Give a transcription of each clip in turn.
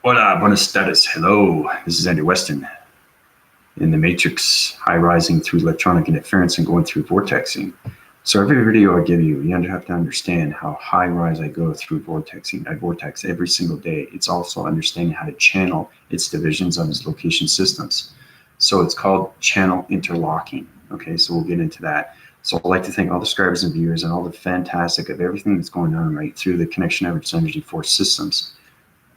Hola, buenas tardes. Hello, this is Andy Weston in the Matrix, high rising through electronic interference and going through vortexing. So every video I give you, you have to understand how high rise I go through vortexing. I vortex every single day. It's also understanding how to channel its divisions of its location systems. So it's called channel interlocking. Okay, so we'll get into that. So I'd like to thank all the subscribers and viewers and all the fantastic of everything that's going on right through the connection of its energy force systems.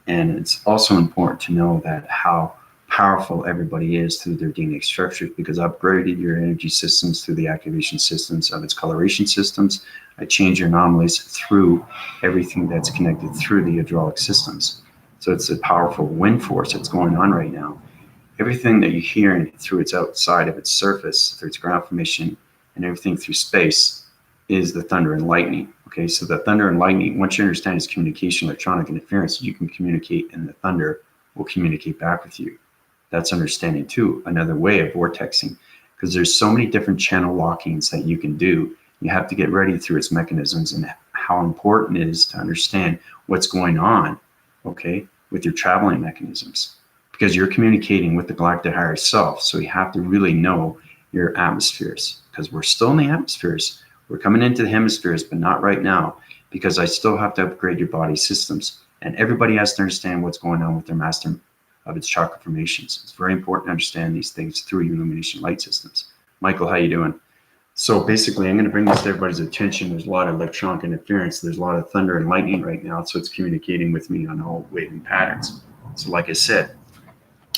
And it's also important to know that how powerful everybody is through their DNA structures, because I upgraded your energy systems through the activation systems of its coloration systems. I change your anomalies through everything that's connected through the hydraulic systems. So it's a powerful wind force that's going on right now. Everything that you're hearing through its outside of its surface, through its ground formation, and everything through space is the thunder and lightning. Okay, so the thunder and lightning, once you understand its communication, electronic interference, you can communicate and the thunder will communicate back with you. That's understanding too, another way of vortexing, because there's so many different channel lockings that you can do. You have to get ready through its mechanisms and how important it is to understand what's going on, okay, with your traveling mechanisms, because you're communicating with the galactic higher self. So you have to really know your atmospheres, because we're still in the atmospheres. We're coming into the hemispheres, but not right now, because I still have to upgrade your body systems. And everybody has to understand what's going on with their master of its chakra formations. It's very important to understand these things through your illumination light systems. Michael, how you doing? So basically, I'm going to bring this to everybody's attention. There's a lot of electronic interference. There's a lot of thunder and lightning right now, so it's communicating with me on all waving patterns. So like I said,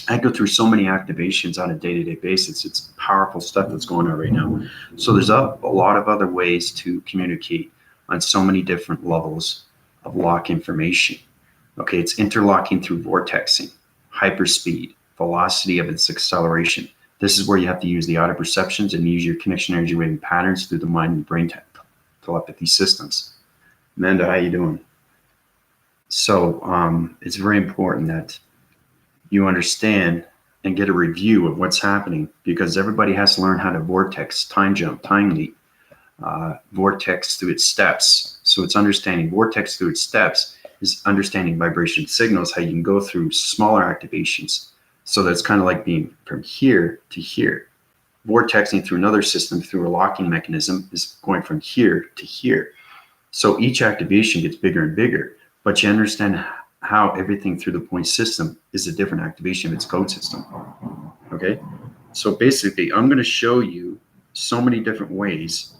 I go through so many activations on a day-to-day basis. It's powerful stuff that's going on right now. So there's a lot of other ways to communicate on so many different levels of lock information. Okay, it's interlocking through vortexing, hyperspeed, velocity of its acceleration. This is where you have to use the outer perceptions and use your connection energy waving patterns through the mind and brain telepathy systems. Amanda, how you doing? So it's very important that you understand and get a review of what's happening, because everybody has to learn how to vortex, time jump, time leap, vortex through its steps. So it's understanding vortex through its steps is understanding vibration signals, how you can go through smaller activations. So that's kind of like being from here to here. Vortexing through another system through a locking mechanism is going from here to here. So each activation gets bigger and bigger, but you understand how everything through the point system is a different activation of its code system. Okay, so basically I'm going to show you so many different ways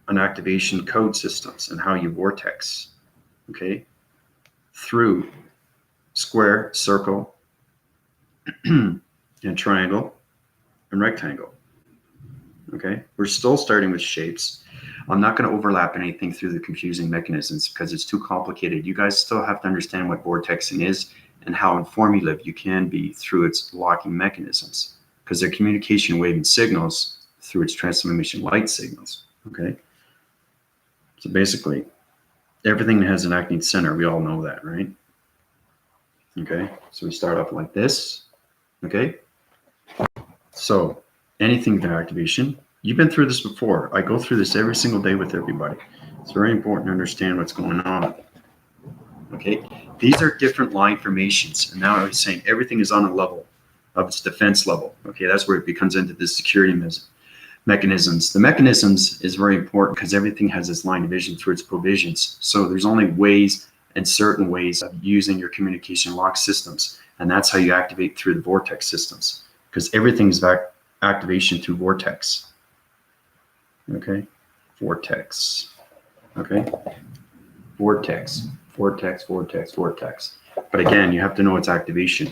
on activation code systems and how you vortex, okay, through square, circle, and triangle and rectangle. Okay, we're still starting with shapes. I'm not going to overlap anything through the confusing mechanisms because it's too complicated. You guys still have to understand what vortexing is and how informative you can be through its locking mechanisms, because they're communication waving signals through its transformation light signals. Okay, so basically everything that has an acting center, we all know that, right? Okay, so we start off like this. Okay, so anything with activation, you've been through this before. I go through this every single day with everybody. It's very important to understand what's going on. Okay, these are different line formations, and now I was saying everything is on a level of its defense level. Okay, that's where it becomes into the security mechanisms. The mechanisms is very important because everything has its line division through its provisions. So there's only ways and certain ways of using your communication lock systems, and that's how you activate through the vortex systems, because everything is activation through vortex. Okay, vortex. Okay, vortex, vortex, vortex, vortex. But again, you have to know its activation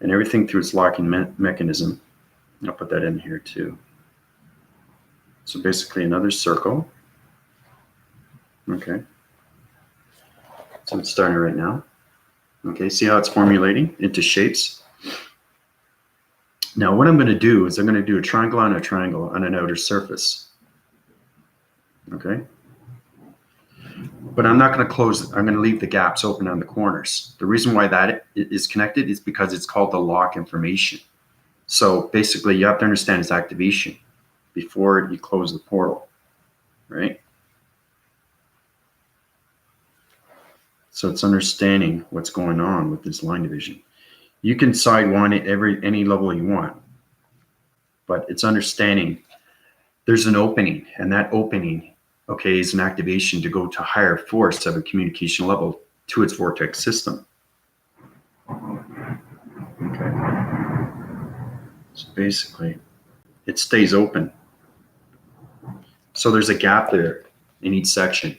and everything through its locking mechanism. I'll put that in here too. So basically another circle. Okay, so it's starting right now. Okay, see how it's formulating into shapes? Now what I'm going to do is I'm going to do a triangle on a triangle on an outer surface. Okay, but I'm not going to close it. I'm going to leave the gaps open on the corners. The reason why that is connected is because it's called the lock information. So basically you have to understand its activation before you close the portal, right? So it's understanding what's going on with this line division. You can sidewind it any level you want, but it's understanding there's an opening, and that opening, okay, is an activation to go to higher force of a communication level to its vortex system. Okay. So basically, it stays open. So there's a gap there in each section.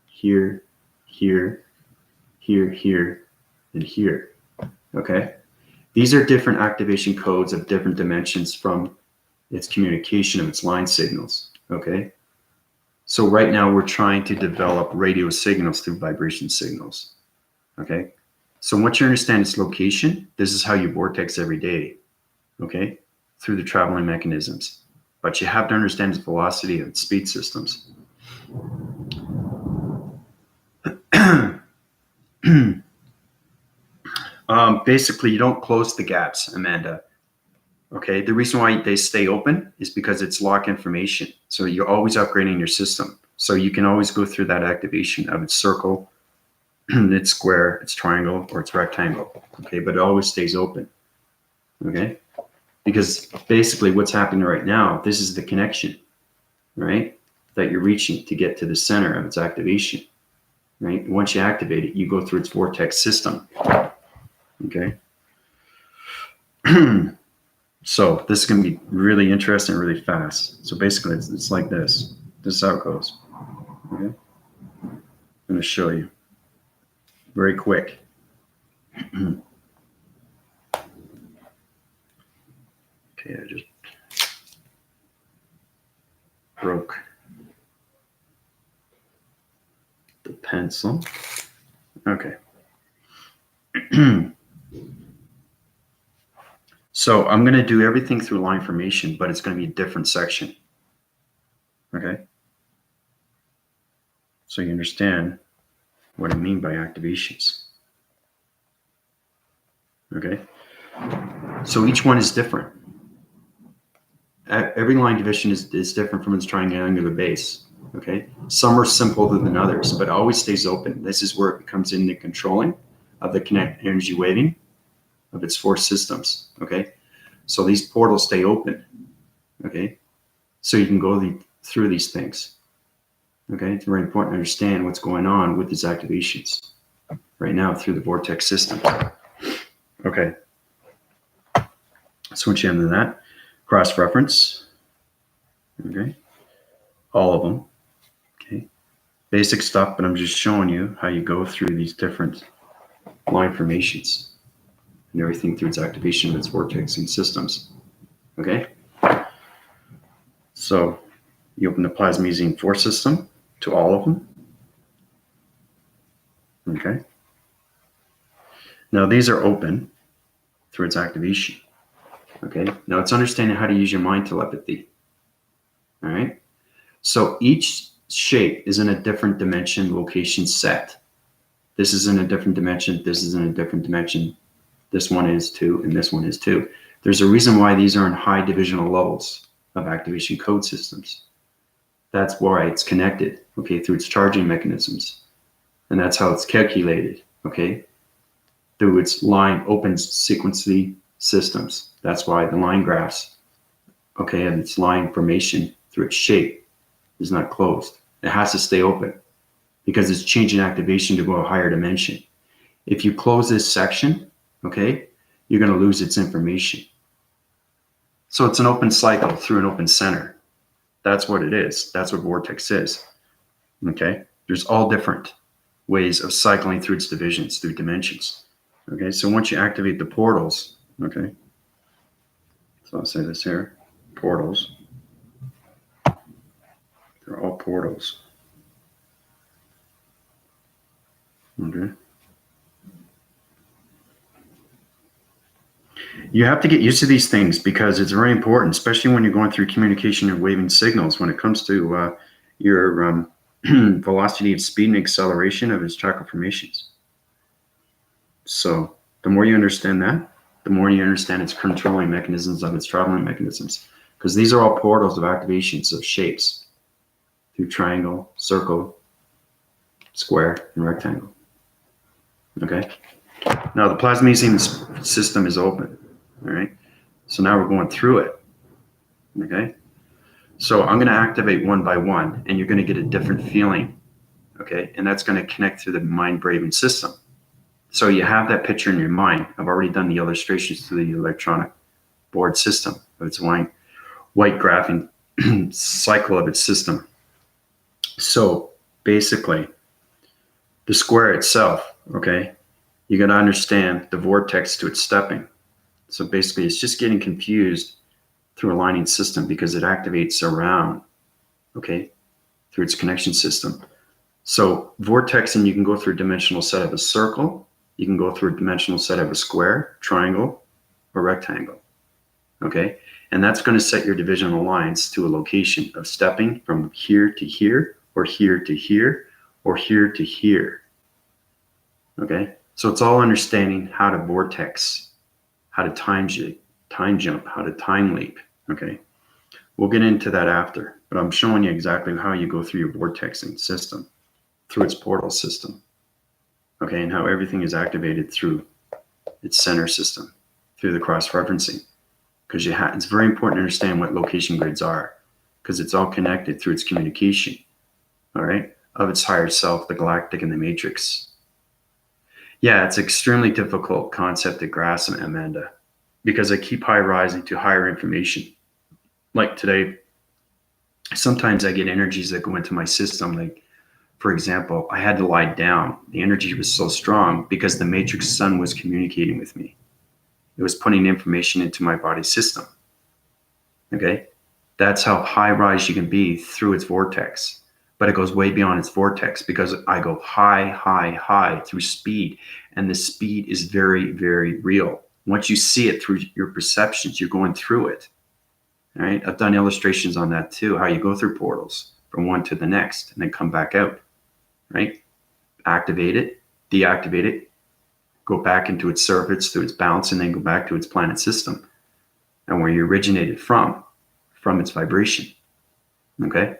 Here, here, here, here, and here. Okay? These are different activation codes of different dimensions from its communication of its line signals. Okay? So right now we're trying to develop radio signals through vibration signals. Okay? So once you understand its location, this is how you vortex every day. Okay? Through the traveling mechanisms. But you have to understand its velocity and speed systems. Basically, you don't close the gaps, Amanda. Okay, the reason why they stay open is because it's lock information. So you're always upgrading your system. So you can always go through that activation of its circle, its square, its triangle, or its rectangle. Okay, but it always stays open. Okay, because basically what's happening right now, this is the connection, right, that you're reaching to get to the center of its activation. Right? Once you activate it, you go through its vortex system. Okay. So this is going to be really interesting, really fast. So basically, it's like this. This is how it goes. Okay. I'm going to show you very quick. Okay, I just broke the pencil. Okay. So I'm going to do everything through line formation, but it's going to be a different section. Okay. So you understand what I mean by activations. Okay. So each one is different. Every line division is different from its triangular base. Okay. Some are simpler than others, but it always stays open. This is where it comes in the controlling of the kinetic energy waving of its four systems. Okay. So these portals stay open. Okay. So you can go through these things. Okay. It's very important to understand what's going on with these activations right now through the vortex system. Okay. Switch into that. Cross-reference. Okay. All of them. Okay. Basic stuff, but I'm just showing you how you go through these different line formations and everything through its activation of its vortexing systems. Okay. So you open the plasmazine force system to all of them. Okay. Now these are open through its activation. Okay. Now it's understanding how to use your mind telepathy. All right. So each shape is in a different dimension, location set. This is in a different dimension. This is in a different dimension. This one is too, and this one is too. There's a reason why these are in high divisional levels of activation code systems. That's why it's connected, okay, through its charging mechanisms. And that's how it's calculated, okay, through its line open sequency systems. That's why the line graphs, okay, and its line formation through its shape is not closed. It has to stay open because it's changing activation to go a higher dimension. If you close this section, okay, you're going to lose its information. So it's an open cycle through an open center. That's what it is. That's what vortex is. Okay, there's all different ways of cycling through its divisions, through dimensions. Okay, so once you activate the portals, okay, so I'll say this here, portals. They're all portals. Okay. You have to get used to these things because it's very important, especially when you're going through communication and waving signals when it comes to your velocity of speed and acceleration of its chakra formations. So the more you understand that, the more you understand its controlling mechanisms of its traveling mechanisms, because these are all portals of activations of shapes through triangle, circle, square, and rectangle. Okay. Now the plasmasium system is open. All right. So now we're going through it. Okay. So I'm going to activate one by one, and you're going to get a different feeling. Okay. And that's going to connect through the mind-brain system. So you have that picture in your mind. I've already done the illustrations to the electronic board system of its white graphing cycle of its system. So basically, the square itself, okay, you got to understand the vortex to its stepping. So basically, it's just getting confused through a lining system because it activates around, okay, through its connection system. So vortexing, you can go through a dimensional set of a circle, you can go through a dimensional set of a square, triangle, or rectangle, okay? And that's going to set your divisional lines to a location of stepping from here to here, or here to here, or here to here, okay? So it's all understanding how to vortex, how to time jump, how to time leap, okay? We'll get into that after, but I'm showing you exactly how you go through your vortexing system, through its portal system, okay, and how everything is activated through its center system, through the cross-referencing, because it's very important to understand what location grids are, because it's all connected through its communication, all right, of its higher self, the galactic and the matrix. Yeah, it's an extremely difficult concept to grasp, Amanda, because I keep high rising to higher information. Like today, sometimes I get energies that go into my system. Like, for example, I had to lie down. The energy was so strong because the matrix sun was communicating with me. It was putting information into my body system. Okay? That's how high rise you can be through its vortex. But it goes way beyond its vortex because I go high, high, high through speed. And the speed is very, very real. Once you see it through your perceptions, you're going through it. All right? I've done illustrations on that too, how you go through portals from one to the next and then come back out. Right? Activate it, deactivate it, go back into its surface through its balance, and then go back to its planet system and where you originated from its vibration. Okay?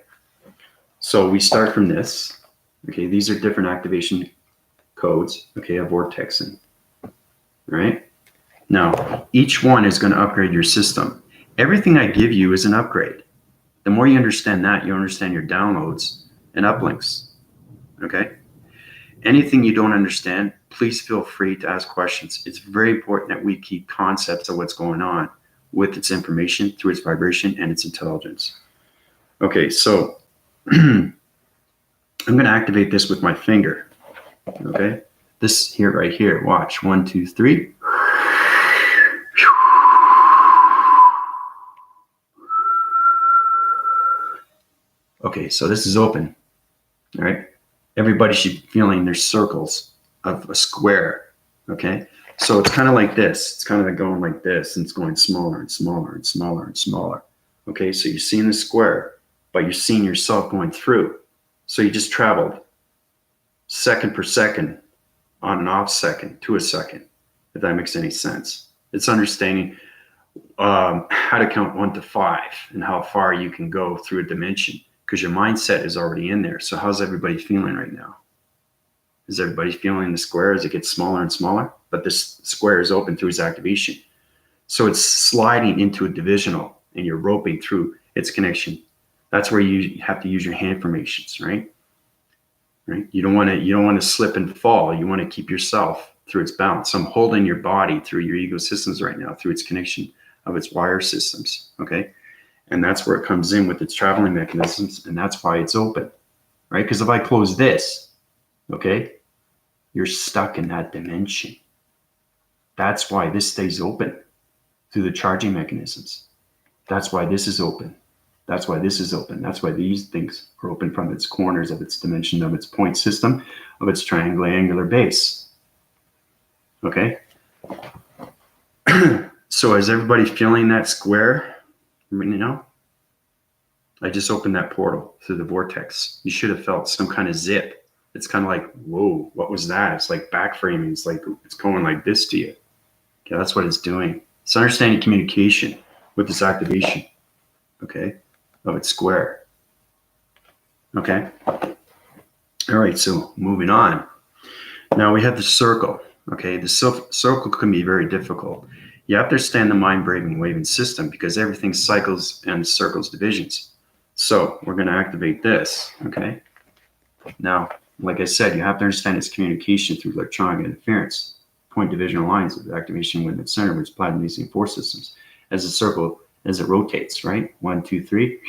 So we start from this. Okay, these are different activation codes, okay, of vortexing. All right? Now, each one is going to upgrade your system. Everything I give you is an upgrade. The more you understand that, you understand your downloads and uplinks. Okay? Anything you don't understand, please feel free to ask questions. It's very important that we keep concepts of what's going on with its information through its vibration and its intelligence. Okay, so I'm going to activate this with my finger. Okay, this here, right here. Watch. 1, 2, 3. Okay, so this is open. All right. Everybody should be feeling their circles of a square. Okay. So it's kind of like this. It's kind of like going like this, and it's going smaller and smaller and smaller and smaller. Okay. So you're seeing the square, but you're seeing yourself going through. So you just traveled second per second on and off second to a second, if that makes any sense. It's understanding how to count 1 to 5 and how far you can go through a dimension, because your mindset is already in there. So how's everybody feeling right now? Is everybody feeling the square as it gets smaller and smaller? But this square is open through its activation. So it's sliding into a divisional, and you're roping through its connection. That's where you have to use your hand formations, right? Right? You don't want to slip and fall. You want to keep yourself through its balance. So I'm holding your body through your ego systems right now, through its connection of its wire systems. Okay. And that's where it comes in with its traveling mechanisms. And that's why it's open, right? Because if I close this, okay, you're stuck in that dimension. That's why this stays open through the charging mechanisms. That's why this is open. That's why this is open. That's why these things are open from its corners of its dimension, of its point system, of its triangular base. Okay? So is everybody feeling that square? You know? I just opened that portal through the vortex. You should have felt some kind of zip. It's kind of like, whoa, what was that? It's like backframing. It's like it's going like this to you. Okay, that's what it's doing. It's understanding communication with this activation. Okay? Of its square. Okay? All right, so moving on. Now we have the circle. Okay, the circle can be very difficult. You have to understand the mind brain waving system because everything cycles and circles divisions. So we're going to activate this. Okay. Now, like I said, you have to understand its communication through electronic interference, point divisional lines of activation within the center, which plasma using force systems. As a circle, as it rotates, right? 1, 2, 3.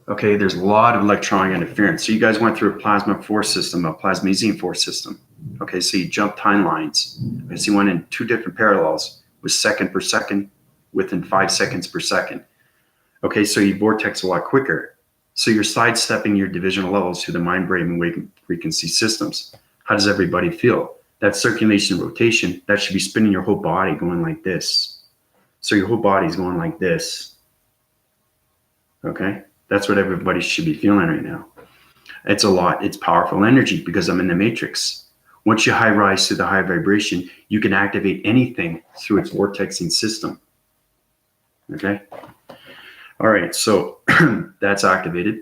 Okay, there's a lot of electronic interference. So you guys went through a plasma force system, a plasmesium force system. Okay, so you jumped timelines. Okay, so you went in 2 different parallels with second per second within 5 seconds per second. Okay, so you vortex a lot quicker. So you're sidestepping your divisional levels to the mind, brain, and wave frequency systems. How does everybody feel? That circulation rotation, that should be spinning your whole body going like this. So your whole body's going like this. Okay? That's what everybody should be feeling right now. It's a lot. It's powerful energy because I'm in the matrix. Once you high rise to the high vibration, you can activate anything through its vortexing system. Okay? All right, so that's activated.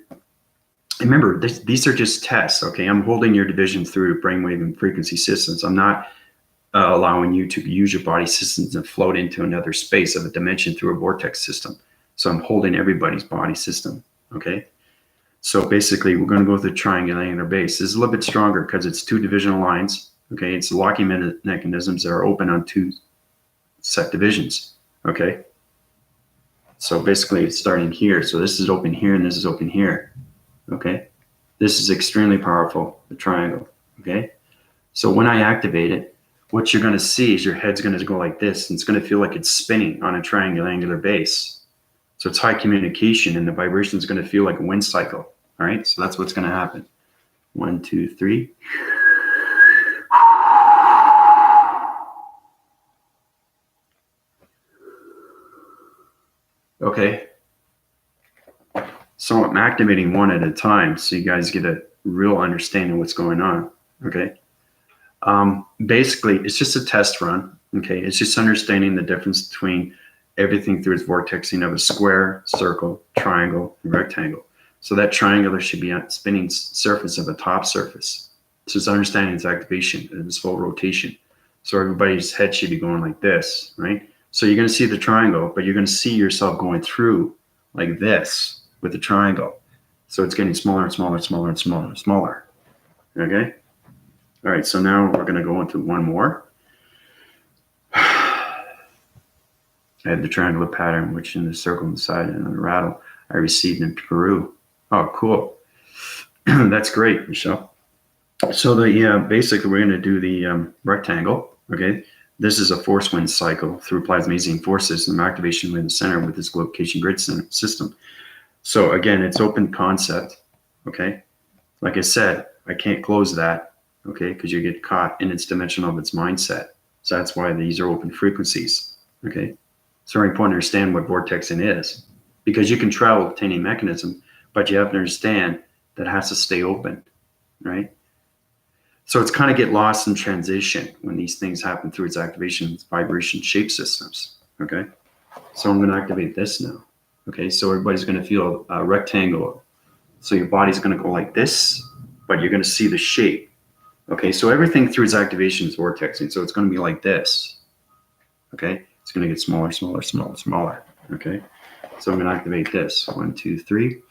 Remember, these are just tests, okay? I'm holding your division through brainwave and frequency systems. I'm not allowing you to use your body systems and float into another space of a dimension through a vortex system. So I'm holding everybody's body system, okay? So basically, we're going to go with the triangular base. This is a little bit stronger because it's 2 divisional lines, okay? It's locking mechanisms that are open on 2 set divisions, okay? So basically, it's starting here. So this is open here, and this is open here, okay? This is extremely powerful, the triangle, okay? So when I activate it, what you're going to see is your head's going to go like this, and it's going to feel like it's spinning on a triangular base. So it's high communication, and the vibration is going to feel like a wind cycle, all right? So that's what's going to happen. 1, 2, 3. Okay. So I'm activating one at a time so you guys get a real understanding of what's going on, okay? Basically, it's just a test run, okay? It's just understanding the difference between everything through its vortexing of a square, circle, triangle, and rectangle. So that triangular should be on spinning surface of a top surface. So it's understanding its activation and its full rotation. So everybody's head should be going like this, right? So you're going to see the triangle, but you're going to see yourself going through like this with the triangle. So it's getting smaller and smaller and smaller and smaller and smaller. Okay? All right, so now we're going to go into one more. I had the triangular pattern, which in the circle inside and the rattle, I received in Peru. Oh, cool. That's great, Michelle. So basically we're going to do the rectangle, okay? This is a force wind cycle through plasmesium force system activation in the center with this location grid system. So again, it's open concept, okay? Like I said, I can't close that, okay? Because you get caught in its dimension of its mindset. So that's why these are open frequencies, okay? It's very important to understand what vortexing is because you can travel with any mechanism, but you have to understand that it has to stay open, right? So it's kind of get lost in transition when these things happen through its activation, vibration, shape systems, okay? So I'm going to activate this now, okay? So everybody's going to feel a rectangle. So your body's going to go like this, but you're going to see the shape, okay? So everything through its activation is vortexing. So it's going to be like this, okay? It's going to get smaller, smaller, smaller, smaller, okay? So I'm going to activate this. 1, 2, 3.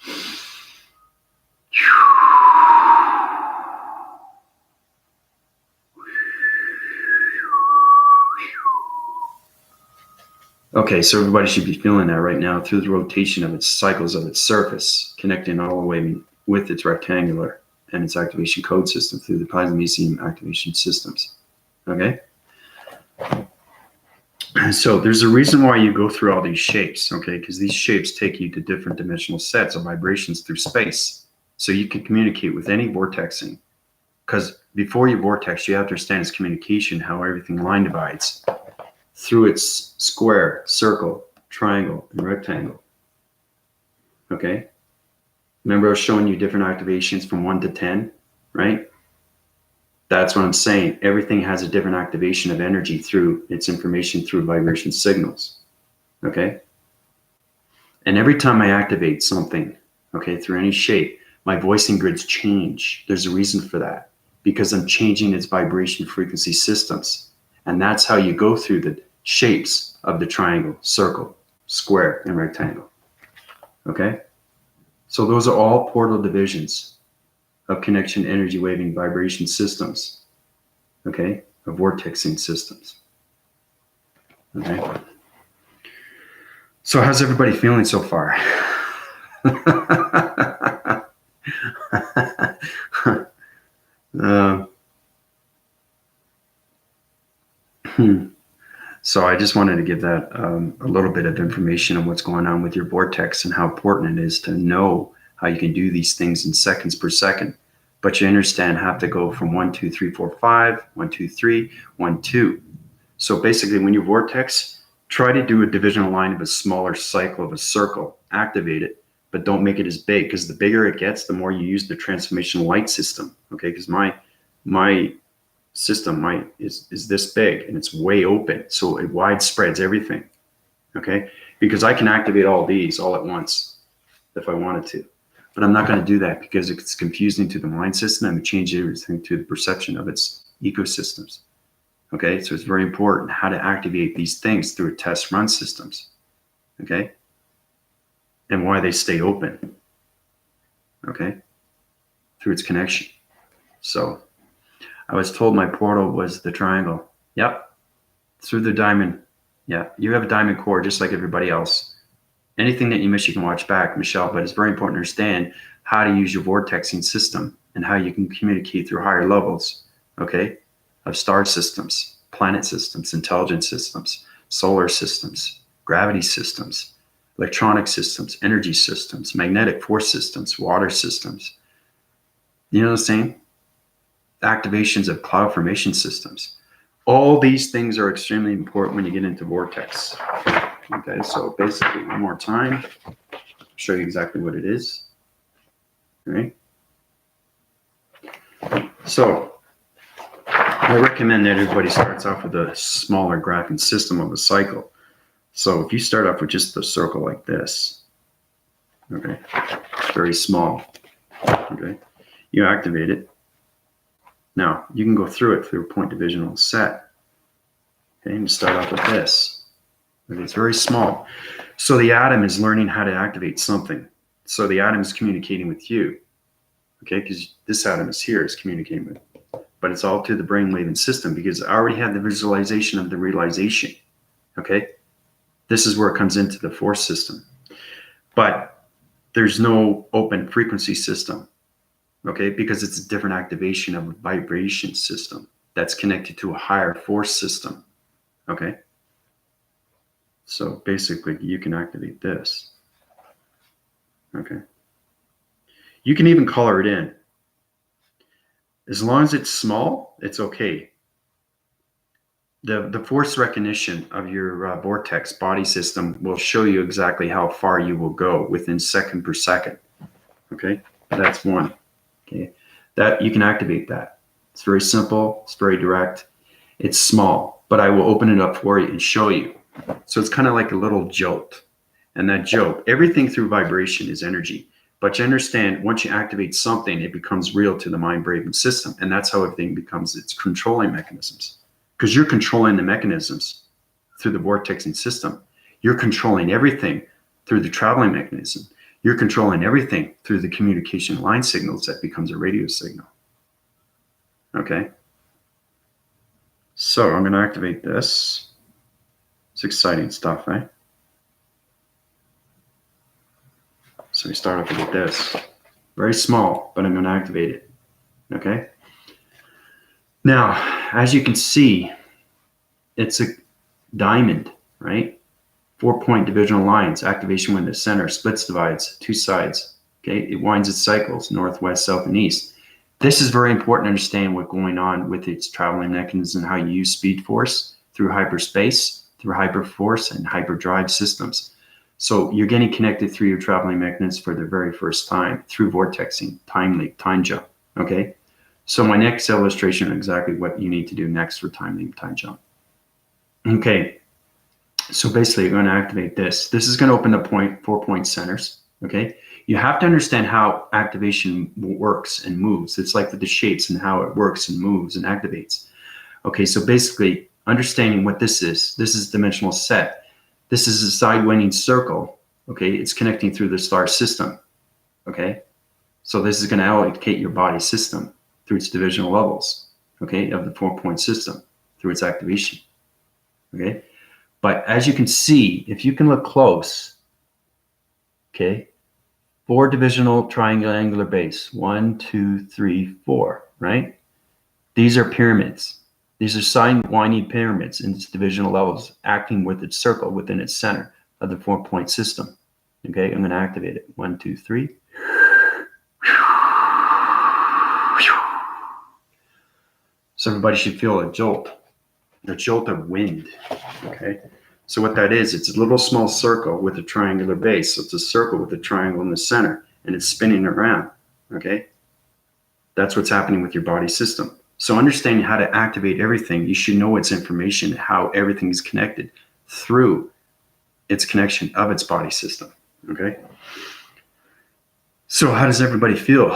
Okay, so everybody should be feeling that right now through the rotation of its cycles of its surface, connecting all the way with its rectangular and its activation code system through the plasmesium activation systems, okay? So there's a reason why you go through all these shapes, okay? Because these shapes take you to different dimensional sets of vibrations through space. So you can communicate with any vortexing. Because before you vortex, you have to understand its communication, how everything line divides through its square, circle, triangle, and rectangle. Okay? Remember I was showing you different activations from 1 to 10, right? That's what I'm saying. Everything has a different activation of energy through its information through vibration signals. Okay? And every time I activate something, okay, through any shape, my voicing grids change. There's a reason for that, because I'm changing its vibration frequency systems. And that's how you go through the shapes of the triangle, circle, square, and rectangle. Okay? So those are all portal divisions of connection, energy, waving, vibration systems. Okay? Of vortexing systems. Okay? So how's everybody feeling so far? So I just wanted to give that a little bit of information on what's going on with your vortex and how important it is to know how you can do these things in seconds per second. But you understand, have to go from 1, 2, 3, 4, 5, 1, 2, 3, 1, 2. So basically, when you vortex, try to do a divisional line of a smaller cycle of a circle, activate it, but don't make it as big, because the bigger it gets, the more you use the transformation light system. Okay, because my system is this big and it's way open, so it widespreads everything. Okay, because I can activate all these all at once if I wanted to, but I'm not going to do that because it's confusing to the mind system and change everything to the perception of its ecosystems. Okay, so it's very important how to activate these things through test run systems. Okay, and why they stay open. Okay, through its connection. So I was told my portal was the triangle. Yep. Through the diamond. Yeah. You have a diamond core just like everybody else. Anything that you miss, you can watch back, Michelle, but it's very important to understand how to use your vortexing system and how you can communicate through higher levels, okay, of star systems, planet systems, intelligence systems, solar systems, gravity systems, electronic systems, energy systems, magnetic force systems, water systems. You know what I'm saying? Activations of cloud formation systems. All these things are extremely important when you get into vortex. Okay, so basically one more time, I'll show you exactly what it is. All right. So I recommend that everybody starts off with a smaller graphing system of a cycle. So if you start off with just a circle like this, okay, very small, okay, you activate it. Now, you can go through it through a point divisional set. Okay, and start off with this. Okay, it's very small. So the atom is learning how to activate something. So the atom is communicating with you. Okay, because this atom is here, is communicating with. But it's all to the brainwave and system because I already had the visualization of the realization. Okay, this is where it comes into the force system. But there's no open frequency system. Okay, because it's a different activation of a vibration system that's connected to a higher force system. Okay, so basically you can activate this. Okay, you can even color it in. As long as it's small, it's okay. The force recognition of your vortex body system will show you exactly how far you will go within second per second. Okay, that's one. Okay, that you can activate that. It's very simple. It's very direct. It's small, but I will open it up for you and show you. So it's kind of like a little jolt. And that jolt, everything through vibration is energy. But you understand, once you activate something, it becomes real to the mind-brain system. And that's how everything becomes its controlling mechanisms. Because you're controlling the mechanisms through the vortexing system. You're controlling everything through the traveling mechanism. You're controlling everything through the communication line signals that becomes a radio signal. Okay. So I'm going to activate this. It's exciting stuff, right? So we start off with this. Very small, but I'm going to activate it. Okay. Now, as you can see, it's a diamond, right? 4-point divisional lines, activation window, center, splits, divides, two sides. Okay, it winds its cycles, north, west, south, and east. This is very important to understand what's going on with its traveling mechanism, how you use speed force through hyperspace, through hyperforce, and hyperdrive systems. So you're getting connected through your traveling mechanism for the very first time through vortexing, time leap, time jump. Okay, so my next illustration is exactly what you need to do next for time leap, time jump. Okay. So basically, you're going to activate this. This is going to open the 4-point centers. Okay. You have to understand how activation works and moves. It's like with the shapes and how it works and moves and activates. Okay. So basically, understanding what this is dimensional set. This is a side-winding circle. Okay. It's connecting through the star system. Okay. So this is going to allocate your body system through its divisional levels. Okay. Of the 4-point system through its activation. Okay. But as you can see, if you can look close, okay, 4 divisional triangular base, 1, 2, 3, 4, right? These are pyramids. These are side-winding pyramids in its divisional levels, acting with its circle within its center of the 4-point system. Okay, I'm going to activate it. 1, 2, 3. So everybody should feel a jolt of wind. Okay. So what that is, it's a little small circle with a triangular base. So it's a circle with a triangle in the center, and it's spinning around. Okay. That's what's happening with your body system. So understanding how to activate everything, you should know its information, how everything is connected through its connection of its body system. Okay. So how does everybody feel?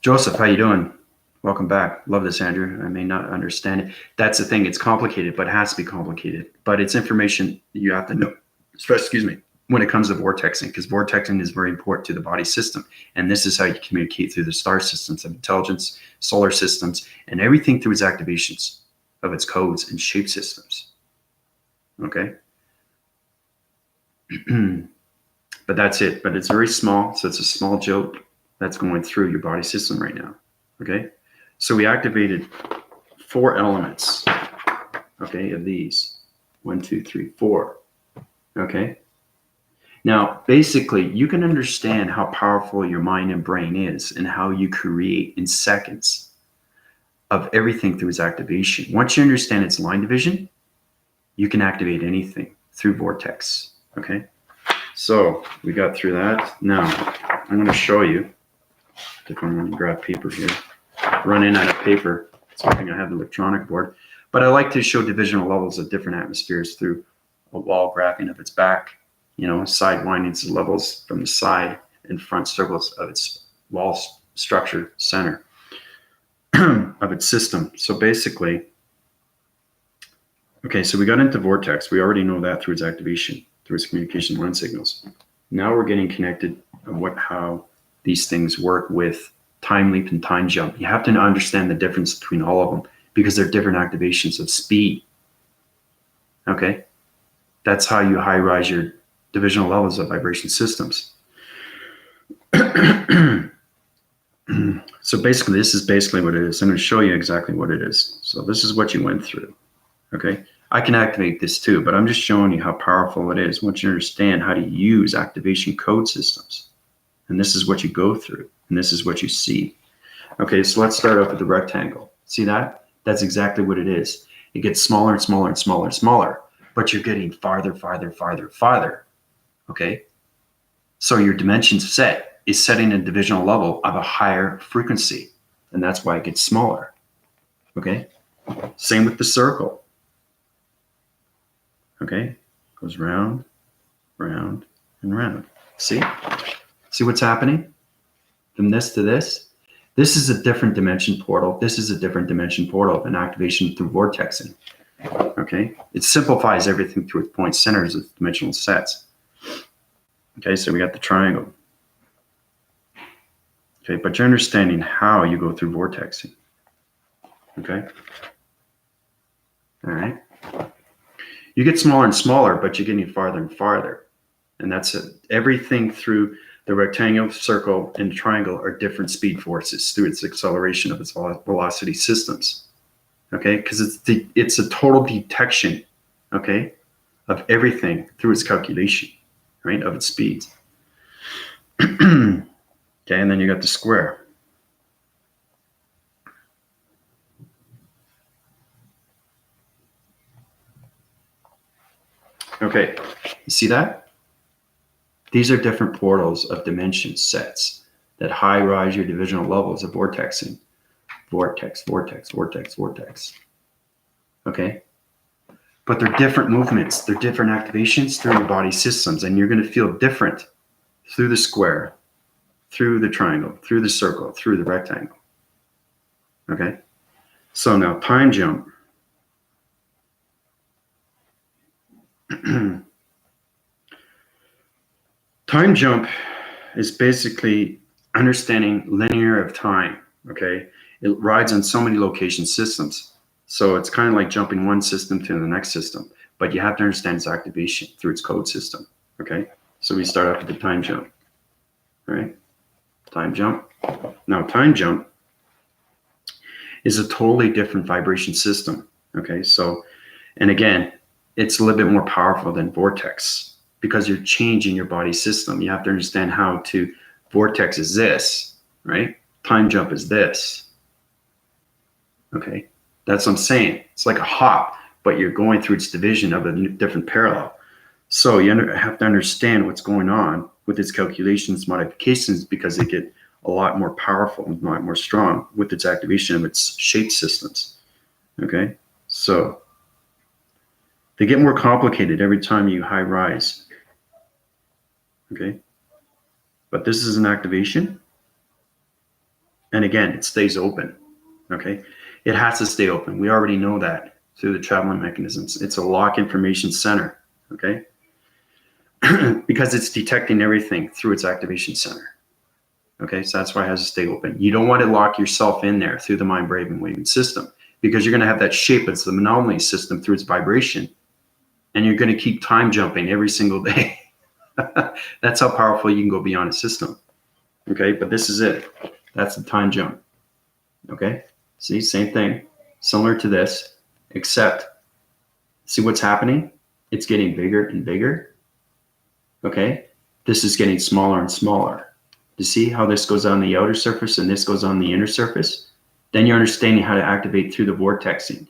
Joseph, how you doing? Welcome back. Love this, Andrew. I may not understand it. That's the thing. It's complicated, but it has to be complicated. But it's information you have to know. Excuse me. When it comes to vortexing, because vortexing is very important to the body system. And this is how you communicate through the star systems of intelligence, solar systems, and everything through its activations of its codes and shape systems. Okay. But that's it. But it's very small. So it's a small joke that's going through your body system right now. Okay. So we activated 4 elements. Okay. Of these 1, 2, 3, 4. Okay. Now, basically, you can understand how powerful your mind and brain is and how you create in seconds of everything through its activation. Once you understand its line division, you can activate anything through Vortex. Okay. So we got through that. Now, I'm going to show you. If I'm going to grab paper here. Running out of paper. It's a good thing I have the electronic board. But I like to show divisional levels of different atmospheres through a wall graphing of its back. You know, side windings levels from the side and front circles of its wall structure center of its system. So basically, okay, so we got into Vortex. We already know that through its activation, through its communication line signals. Now we're getting connected on how these things work with time leap and time jump. You have to understand the difference between all of them because they're different activations of speed. Okay, that's how you high rise your divisional levels of vibration systems. So basically, this is basically what it is. I'm going to show you exactly what it is. So this is what you went through. Okay, I can activate this too, but I'm just showing you how powerful it is once you understand how to use activation code systems. And this is what you go through, and this is what you see. Okay, so let's start off with the rectangle. See that? That's exactly what it is. It gets smaller and smaller and smaller and smaller, but you're getting farther, farther, farther, farther. Okay, so your dimension set is setting a divisional level of a higher frequency, and that's why it gets smaller. Okay, same with the circle. Okay, goes round, round, and round. See what's happening from this to this? This is a different dimension portal. This is a different dimension portal and activation through vortexing. Okay, it simplifies everything to its point centers of dimensional sets. Okay, so we got the triangle. Okay, but you're understanding how you go through vortexing. Okay. All right. You get smaller and smaller, but you're getting farther and farther. And that's it. Everything through the rectangle, circle, and triangle are different speed forces through its acceleration of its velocity systems. Okay, because it's a total detection, okay, of everything through its calculation, right, of its speeds. Okay, and then you got the square. Okay, you see that? These are different portals of dimension sets that high rise your divisional levels of vortexing. Vortex, vortex, vortex, vortex. Okay? But they're different movements. They're different activations through your body systems, and you're going to feel different through the square, through the triangle, through the circle, through the rectangle. Okay? So now time jump. Time jump is basically understanding linear of time. Okay? It rides on so many location systems. So it's kind of like jumping one system to the next system, but you have to understand its activation through its code system. Okay? So we start off with the time jump. Right? Time jump. Now time jump is a totally different vibration system. Okay? So, and again, it's a little bit more powerful than vortex because you're changing your body system. You have to understand how to, vortex is this, right? Time jump is this. Okay? That's what I'm saying. It's like a hop, but you're going through its division of a different parallel. So you have to understand what's going on with its calculations, modifications, because they get a lot more powerful and a lot more strong with its activation of its shape systems. Okay? So they get more complicated every time you high rise. Okay? But this is an activation. And again, it stays open. Okay? It has to stay open. We already know that through the traveling mechanisms. It's a lock information center, okay? Because it's detecting everything through its activation center. Okay, so that's why it has to stay open. You don't want to lock yourself in there through the mind, brave, and waving system because you're going to have that shape. It's the anomaly system through its vibration. And you're going to keep time jumping every single day. That's how powerful you can go beyond a system. Okay, but this is it. That's the time jump. Okay? See, same thing, similar to this, except see what's happening? It's getting bigger and bigger. Okay? This is getting smaller and smaller. You see how this goes on the outer surface and this goes on the inner surface? Then you're understanding how to activate through the vortexing,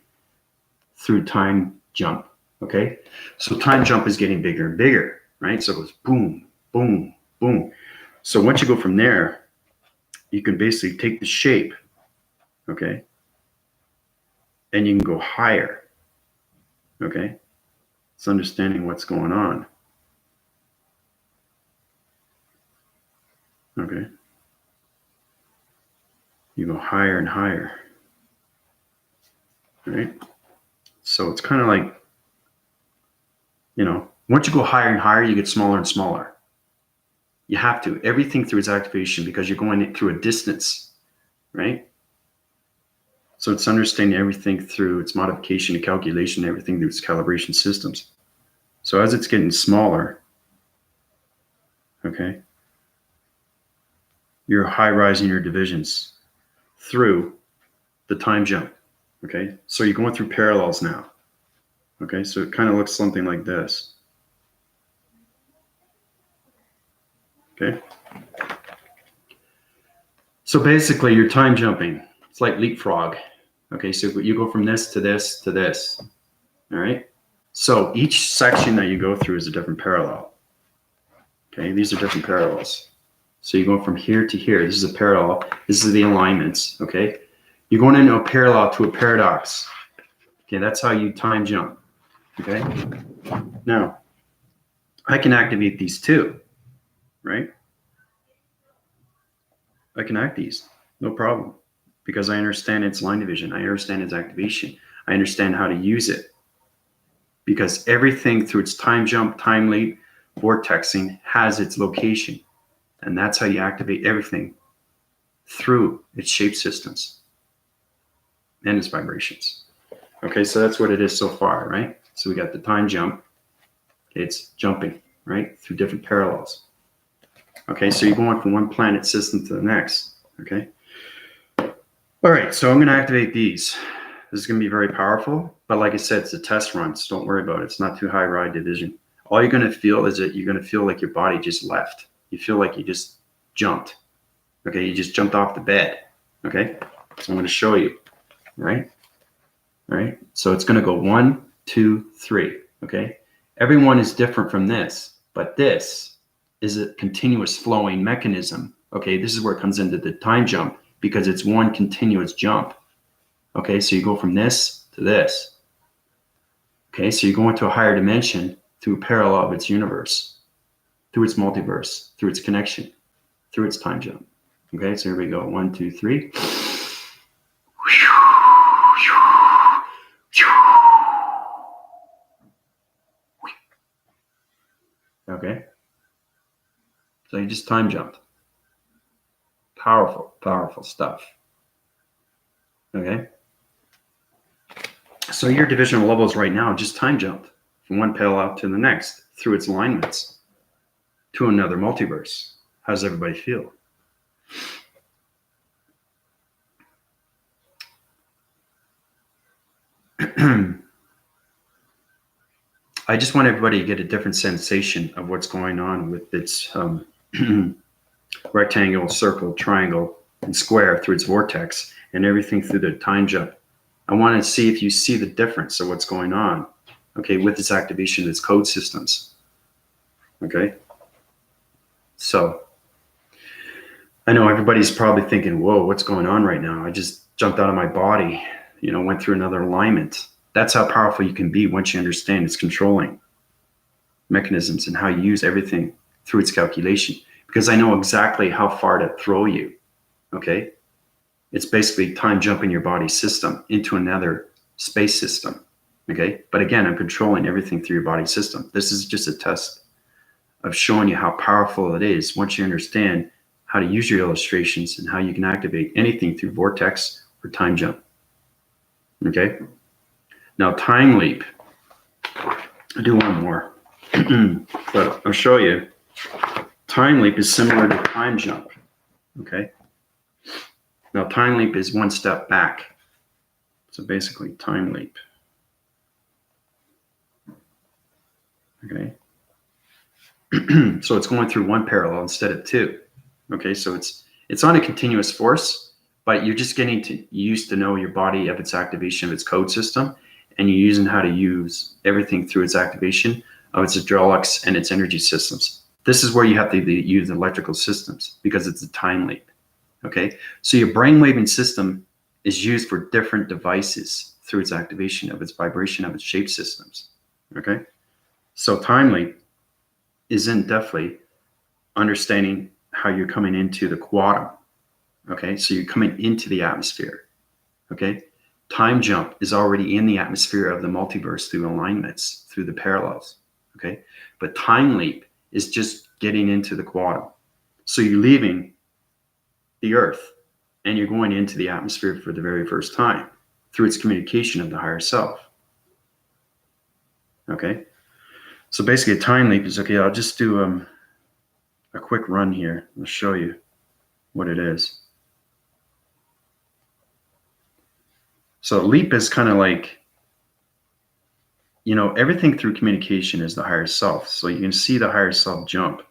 through time jump. Okay? So time jump is getting bigger and bigger, right? So it goes boom, boom, boom. So once you go from there, you can basically take the shape. Okay. And you can go higher. Okay. It's understanding what's going on. Okay. You go higher and higher. Right. So it's kind of like, once you go higher and higher, you get smaller and smaller. You have to. Everything through its activation because you're going through a distance. Right. So it's understanding everything through its modification and calculation, everything through its calibration systems. So as it's getting smaller, okay, you're high rising your divisions through the time jump. Okay, so you're going through parallels now. Okay, so it kind of looks something like this. Okay. So basically you're time jumping. It's like leapfrog. Okay, so you go from this to this to this. All right. So each section that you go through is a different parallel. Okay, these are different parallels. So you go from here to here. This is a parallel. This is the alignments. Okay, you're going into a parallel to a paradox. Okay, that's how you time jump. Okay. Now, I can activate these too, right? I can act these, no problem. Because I understand its line division. I understand its activation. I understand how to use it. Because everything through its time jump, time leap, vortexing has its location. And that's how you activate everything through its shape systems and its vibrations. Okay, so that's what it is so far, right? So we got the time jump. It's jumping, right, through different parallels. Okay, so you're going from one planet system to the next, okay? All right, so I'm going to activate these. This is going to be very powerful, but like I said, it's a test run, so don't worry about it. It's not too high ride division. All you're going to feel is that you're going to feel like your body just left. You feel like you just jumped. Okay, you just jumped off the bed. Okay, so I'm going to show you. All right, all right. So it's going to go 1, 2, 3. Okay, everyone is different from this, but this is a continuous flowing mechanism Okay, this is where it comes into the time jump because it's one continuous jump. Okay, so you go from this to this. Okay, so you go into a higher dimension through a parallel of its universe, through its multiverse, through its connection, through its time jump. Okay, so here we go. 1, 2, 3. Okay, so you just time jumped. Powerful, powerful stuff. Okay, so your divisional levels right now just time jumped from one parallel to the next through its alignments to another multiverse. How does everybody feel? I just want everybody to get a different sensation of what's going on with its rectangle, circle, triangle, and square through its vortex and everything through the time jump. I want to see if you see the difference of what's going on, okay, with its activation of its code systems. Okay, so I know everybody's probably thinking, whoa, what's going on right now? I just jumped out of my body, went through another alignment. That's how powerful you can be once you understand its controlling mechanisms and how you use everything through its calculation. Because I know exactly how far to throw you, okay? It's basically time jumping your body system into another space system, okay? But again, I'm controlling everything through your body system. This is just a test of showing you how powerful it is once you understand how to use your illustrations and how you can activate anything through vortex or time jump, okay? Now, time leap. I'll do one more, but I'll show you. Time leap is similar to time jump, okay? Now, time leap is one step back. So basically, time leap. Okay. So it's going through one parallel instead of two. Okay, so it's on a continuous force, but you're just getting used to know your body of its activation of its code system, and you're using how to use everything through its activation of its hydraulics and its energy systems. This is where you have to use electrical systems because it's a time leap. Okay, so your brainwaving system is used for different devices through its activation of its vibration of its shape systems. Okay, so time leap is in definitely understanding how you're coming into the quantum. Okay, so you're coming into the atmosphere. Okay, time jump is already in the atmosphere of the multiverse through alignments, through the parallels. Okay, but time leap is just getting into the quantum. So you're leaving the earth and you're going into the atmosphere for the very first time through its communication of the higher self. Okay, so basically a time leap is, okay, I'll just do a quick run here. I'll show you what it is. So leap is kind of like, everything through communication is the higher self. So you can see the higher self jump.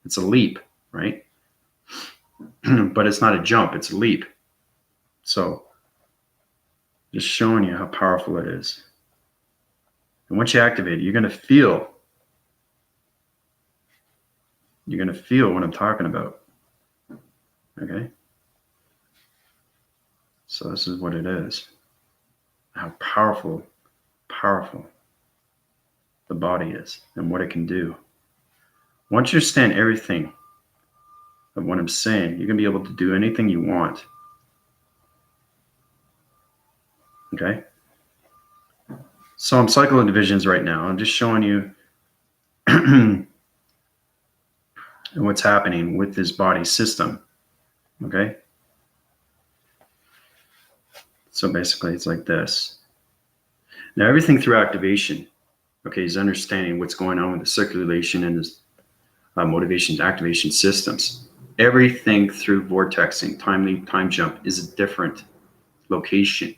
It's a leap, right? But it's not a jump, it's a leap. So just showing you how powerful it is. And once you activate it, you're going to feel what I'm talking about. Okay? So this is what it is. How powerful the body is and what it can do. Once you understand everything of what I'm saying, you're going to be able to do anything you want. Okay? So I'm cycling divisions right now. I'm just showing you what's happening with this body system. Okay? So basically it's like this. Now everything through activation, okay, is understanding what's going on with the circulation and the motivation activation systems. Everything through vortexing, time leap, time jump is a different location.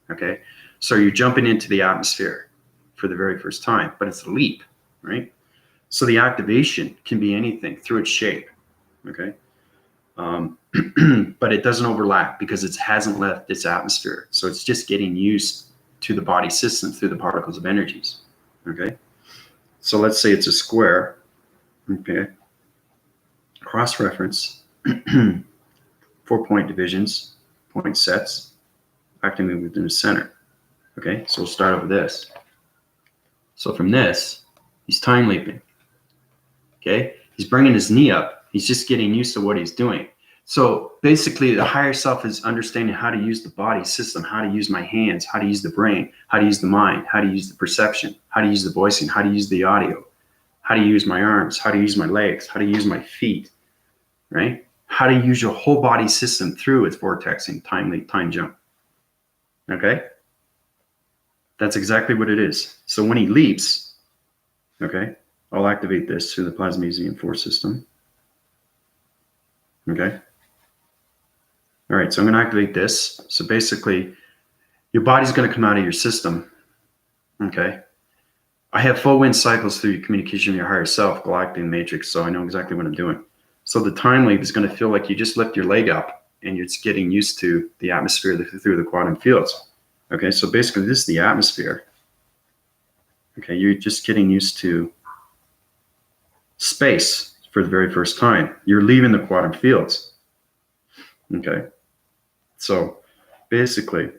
Okay, so you're jumping into the atmosphere for the very first time, but it's a leap, right? So the activation can be anything through its shape. Okay, but it doesn't overlap because it hasn't left its atmosphere. So it's just getting used to the body system through the particles of energies. Okay, so let's say it's a square. Okay, cross reference 4-point divisions, point sets, acting within the center. Okay, so we'll start out with this. So from this, he's time leaping. Okay, he's bringing his knee up. He's just getting used to what he's doing. So basically, the higher self is understanding how to use the body system, how to use my hands, how to use the brain, how to use the mind, how to use the perception, how to use the voicing, how to use the audio, how to use my arms, how to use my legs, how to use my feet, right? How to use your whole body system through its vortexing, time leap, time jump. Okay? That's exactly what it is. So when he leaps, okay, I'll activate this through the plasmesium force system. Okay. All right, so I'm going to activate this. So basically, your body's going to come out of your system. Okay. I have full wind cycles through your communication with your higher self, galactic matrix, so I know exactly what I'm doing. So the time leap is going to feel like you just lift your leg up and you're just getting used to the atmosphere through the quantum fields. Okay, so basically this is the atmosphere. Okay, you're just getting used to space for the very first time. You're leaving the quantum fields. Okay, so basically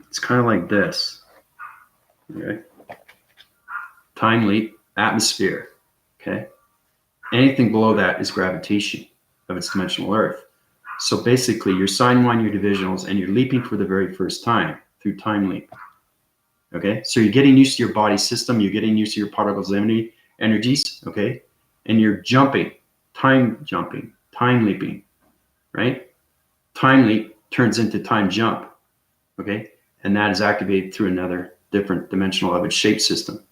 it's kind of like this. Okay, time leap, atmosphere. Okay, anything below that is gravitation of its dimensional Earth. So basically you're signing one your divisionals and you're leaping for the very first time through time leap. Okay, so you're getting used to your body system, you're getting used to your particles energies, okay, and you're jumping, time leaping, right? Time leap turns into time jump, okay, and that is activated through another different dimensional of its shape system.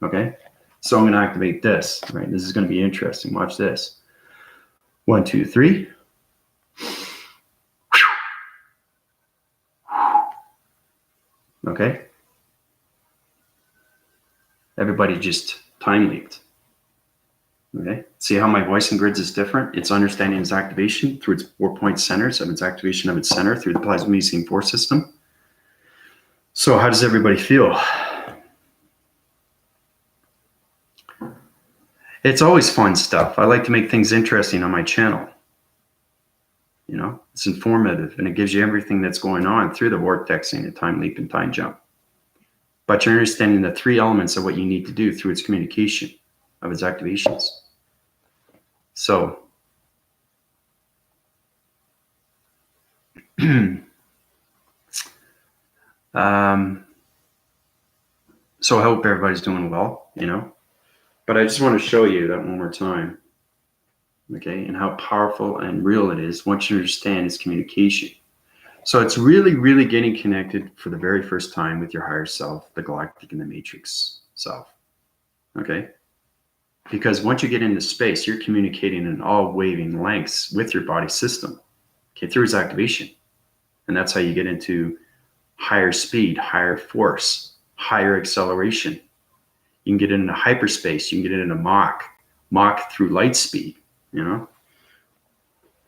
Okay, so I'm going to activate this, right? This is going to be interesting. Watch this. 1, 2, 3. Okay. Everybody just time leaped. Okay. See how my voicing grids is different? It's understanding its activation through its 4-point centers of its activation of its center through the plasmesium force system. So how does everybody feel? It's always fun stuff. I like to make things interesting on my channel. You know, it's informative and it gives you everything that's going on through the vortexing, the time leap and time jump. But you're understanding the 3 elements of what you need to do through its communication of its activations. So, so I hope everybody's doing well, you know, but I just want to show you that one more time. Okay, and how powerful and real it is once you understand its communication. So it's really, really getting connected for the very first time with your higher self, the galactic and the matrix self. Okay, because once you get into space, you're communicating in all waving lengths with your body system, okay, through its activation. And that's how you get into higher speed, higher force, higher acceleration. You can get into hyperspace, you can get into Mach through light speed. You know,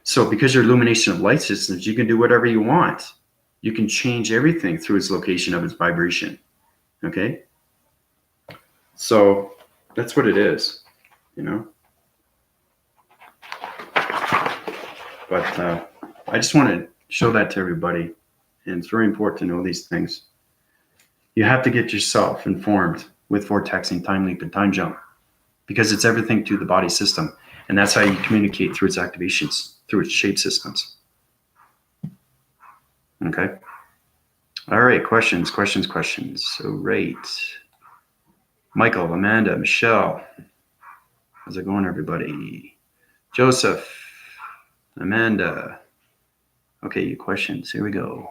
so because you're illumination of light systems, you can do whatever you want. You can change everything through its location of its vibration. Okay, so that's what it is, you know. But I just want to show that to everybody, and it's very important to know these things. You have to get yourself informed with vortexing, time leap, and time jump, because it's everything to the body system. And that's how you communicate through its activations, through its shape systems. Okay. All right. Questions. So, right. Michael, Amanda, Michelle. How's it going, everybody? Joseph, Amanda. Okay, questions. Here we go.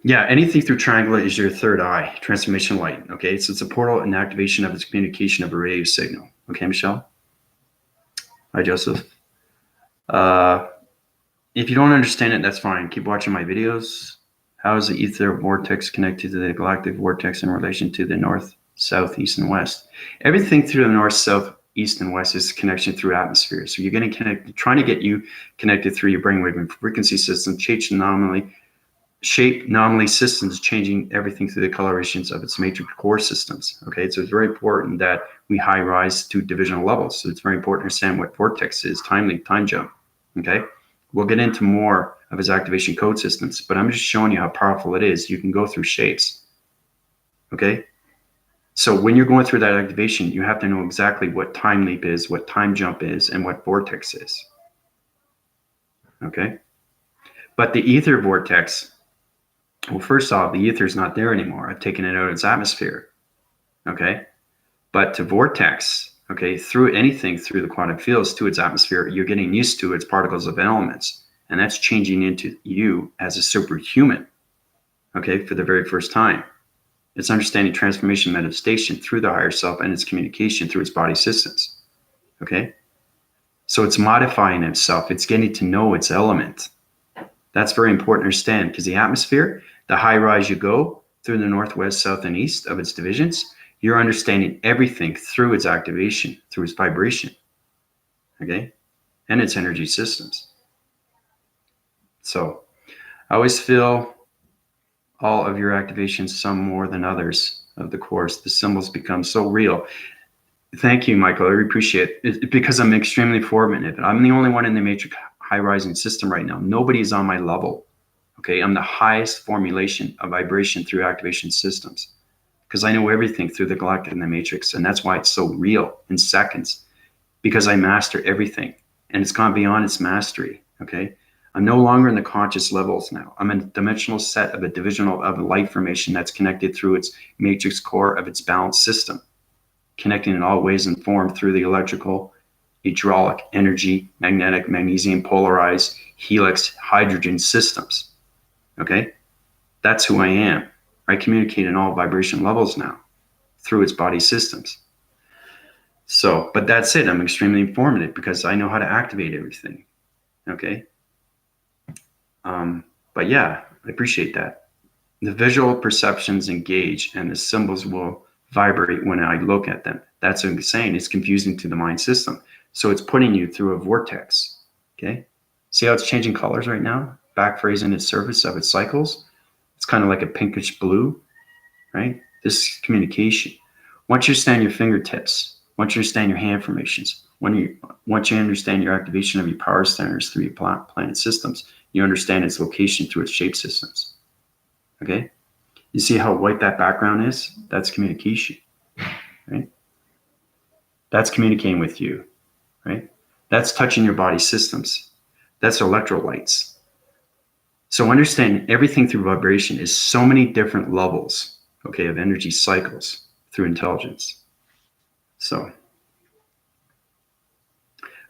Yeah, anything through triangle is your third eye, transformation light. Okay, so it's a portal and activation of its communication of a radio signal. Okay, Michelle? Hi, Joseph. If you don't understand it, that's fine. Keep watching my videos. How is the ether vortex connected to the galactic vortex in relation to the north, south, east, and west? Everything through the north, south, east, and west is connection through atmosphere. So you're getting connected, trying to get you connected through your brainwave and frequency system, change anomaly, shape anomaly systems, changing everything through the colorations of its matrix core systems. Okay, so it's very important that we high rise to divisional levels. So it's very important to understand what vortex is, time leap, time jump. Okay, we'll get into more of his activation code systems, but I'm just showing you how powerful it is. You can go through shapes. Okay, so when you're going through that activation, you have to know exactly what time leap is, what time jump is, and what vortex is. Okay, but the ether vortex, well, first off, the ether is not there anymore. I've taken it out of its atmosphere. Okay. But to vortex, okay, through anything through the quantum fields to its atmosphere, you're getting used to its particles of elements. And that's changing into you as a superhuman, okay, for the very first time. It's understanding transformation manifestation through the higher self and its communication through its body systems. Okay. So it's modifying itself. It's getting to know its element. That's very important to understand, because the atmosphere, the high rise you go through the northwest, south, and east of its divisions, you're understanding everything through its activation, through its vibration, okay, and its energy systems. So I always feel all of your activations, some more than others of the course. The symbols become so real. Thank you, Michael. I really appreciate it, because I'm extremely formative. I'm the only one in the matrix high rising system right now. Nobody is on my level. Okay, I'm the highest formulation of vibration through activation systems, because I know everything through the galactic and the matrix, and that's why it's so real in seconds, because I master everything, and it's gone beyond its mastery. Okay, I'm no longer in the conscious levels now. I'm in a dimensional set of a divisional of a light formation that's connected through its matrix core of its balanced system, connecting in all ways and form through the electrical, hydraulic, energy, magnetic, magnesium, polarized, helix, hydrogen systems. Okay, that's who I am. I communicate in all vibration levels now through its body systems. So, but that's it. I'm extremely informative because I know how to activate everything. Okay. But yeah, I appreciate that. The visual perceptions engage and the symbols will vibrate when I look at them. That's what I'm saying. It's confusing to the mind system. So it's putting you through a vortex. Okay. See how it's changing colors right now? Back phrasing its surface of its cycles. It's kind of like a pinkish blue, right? This is communication. Once you understand your fingertips, once you understand your hand formations, once you understand your activation of your power centers through your planet systems, you understand its location through its shape systems. Okay? You see how white that background is? That's communication, right? That's communicating with you, right? That's touching your body systems. That's electrolytes. So understand everything through vibration is so many different levels, okay, of energy cycles through intelligence. So,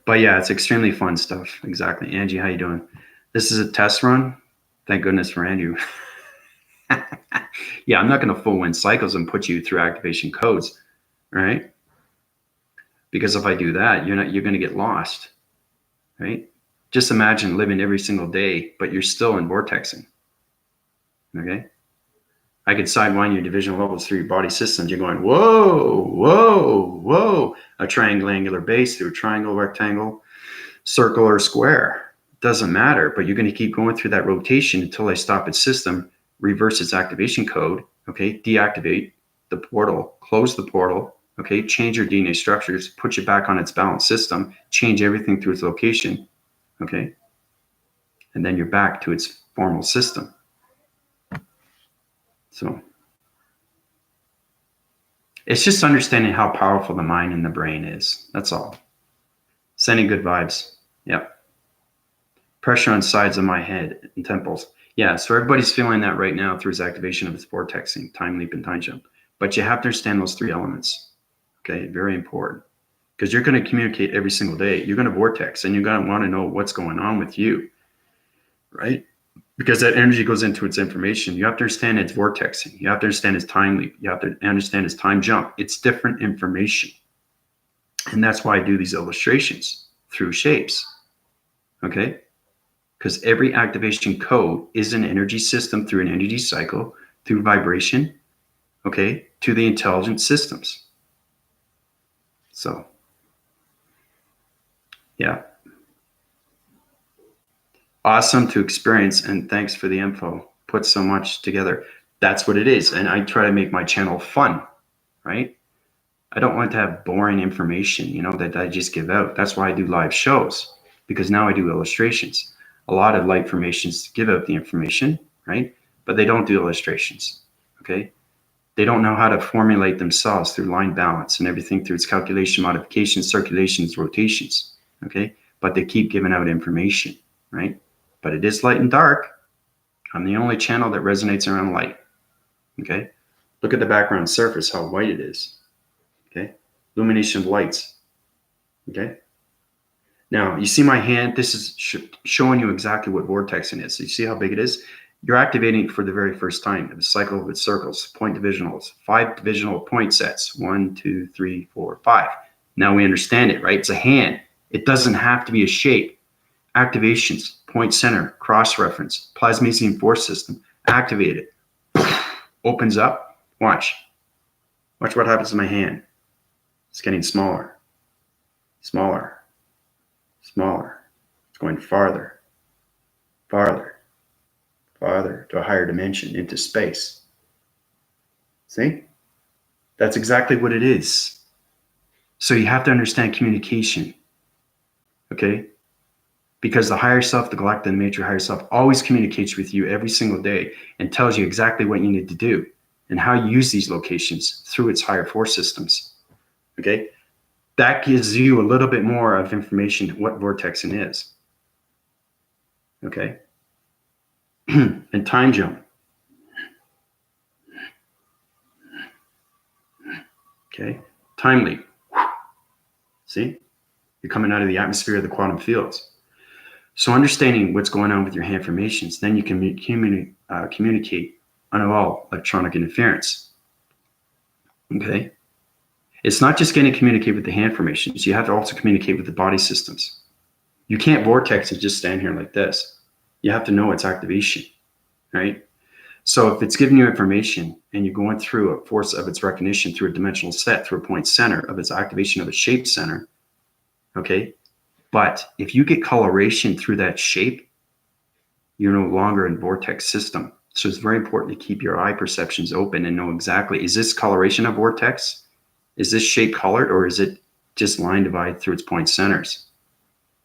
but yeah, it's extremely fun stuff. Exactly. Angie, how you doing? This is a test run. Thank goodness for Andrew. Yeah, I'm not going to full win cycles and put you through activation codes, right? Because if I do that, you're going to get lost, right? Just imagine living every single day, but you're still in vortexing. Okay. I could sidewind your division levels through your body systems. You're going, whoa, whoa, whoa. A triangle angular base through a triangle, rectangle, circle, or square. Doesn't matter, but you're going to keep going through that rotation until I stop its system, reverse its activation code, okay, deactivate the portal, close the portal, okay, change your DNA structures, put you back on its balanced system, change everything through its location, okay, and then you're back to its formal system. So it's just understanding how powerful the mind and the brain is. That's all. Sending good vibes. Yep. Pressure on sides of my head and temples. Yeah, so everybody's feeling that right now through his activation of his vortexing, time leap, and time jump. But you have to understand those three elements. Okay, very important. Because you're going to communicate every single day. You're going to vortex, and you're going to want to know what's going on with you, right? Because that energy goes into its information. You have to understand its vortexing. You have to understand its time leap. You have to understand its time jump. It's different information. And that's why I do these illustrations through shapes. Okay? Because every activation code is an energy system through an energy cycle, through vibration, okay, to the intelligent systems. So, yeah. Awesome to experience, and thanks for the info. put so much together. That's what it is. And I try to make my channel fun, right? I don't want to have boring information, you know, that I just give out. That's why I do live shows, because now I do illustrations. A lot of light formations give out the information, right? But they don't do illustrations, okay? They don't know how to formulate themselves through line balance and everything through its calculation, modifications, circulations, rotations, okay? But they keep giving out information, right? But it is light and dark. I'm the only channel that resonates around light, okay? Look at the background surface, how white it is, okay? Illumination of lights, okay? Now, you see my hand? This is showing you exactly what vortexing is. So you see how big it is? You're activating it for the very first time. The cycle of its circles, point divisionals, 5 divisional point sets, 1, 2, 3, 4, 5. Now we understand it, right? It's a hand. It doesn't have to be a shape. Activations, point center, cross reference, plasmasium force system, activate it. Opens up. Watch. Watch what happens to my hand. It's getting smaller, smaller, smaller. It's going farther, farther, farther to a higher dimension, into space. See? That's exactly what it is. So you have to understand communication, okay? Because the higher self, the galactic and major higher self, always communicates with you every single day and tells you exactly what you need to do and how you use these locations through its higher force systems, okay? That gives you a little bit more of information what vortexing is, okay? And time jump. Okay, time leap. See, you're coming out of the atmosphere of the quantum fields. So understanding what's going on with your hand formations, then you can communicate on all electronic interference. Okay, it's not just going to communicate with the hand formations. You have to also communicate with the body systems. You can't vortex and just stand here like this. You have to know its activation, right? So if it's giving you information and you're going through a force of its recognition through a dimensional set, through a point center of its activation of a shape center, okay? But if you get coloration through that shape, you're no longer in vortex system. So it's very important to keep your eye perceptions open and know exactly, is this coloration a vortex? Is this shape colored, or is it just line divided through its point centers?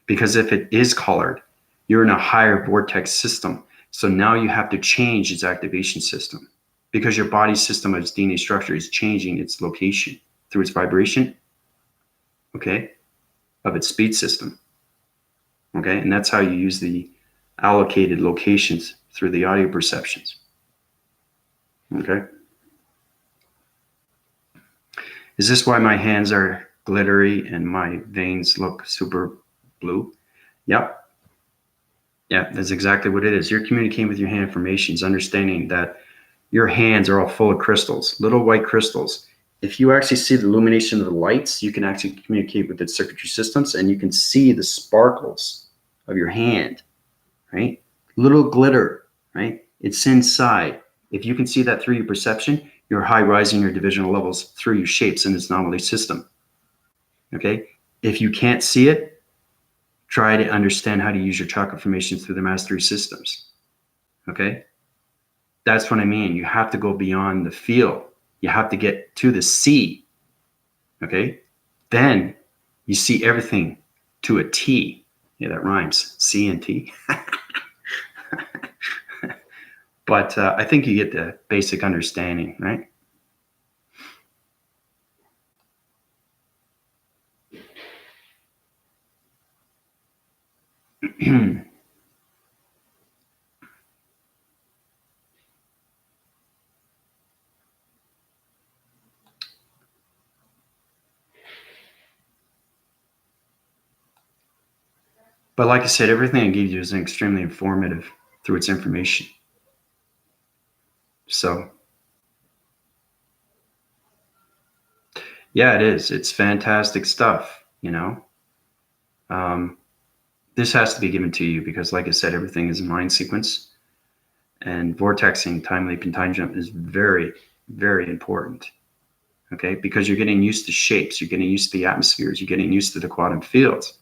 Because if it is colored, you're in a higher vortex system. So now you have to change its activation system, because your body system of its DNA structure is changing its location through its vibration, okay, of its speed system, okay? And that's how you use the allocated locations through the audio perceptions, okay? Is this why my hands are glittery and my veins look super blue? Yep. Yeah, that's exactly what it is. You're communicating with your hand formations, understanding that your hands are all full of crystals, little white crystals. If you actually see the illumination of the lights, you can actually communicate with its circuitry systems, and you can see the sparkles of your hand, right? Little glitter, right? It's inside. If you can see that through your perception, you're high rising your divisional levels through your shapes in its anomaly system, okay? If you can't see it, try to understand how to use your chakra formations through the mastery systems, okay? That's what I mean. You have to go beyond the feel. You have to get to the see, okay? Then you see everything to a T. Yeah, that rhymes, C and T. But I think you get the basic understanding, right? But like I said, everything I gave you is extremely informative through its information. So, yeah, it is. It's fantastic stuff, you know. This has to be given to you because, like I said, everything is in line sequence. And vortexing, time leap, and time jump is very, very important, okay? Because you're getting used to shapes. You're getting used to the atmospheres. You're getting used to the quantum fields.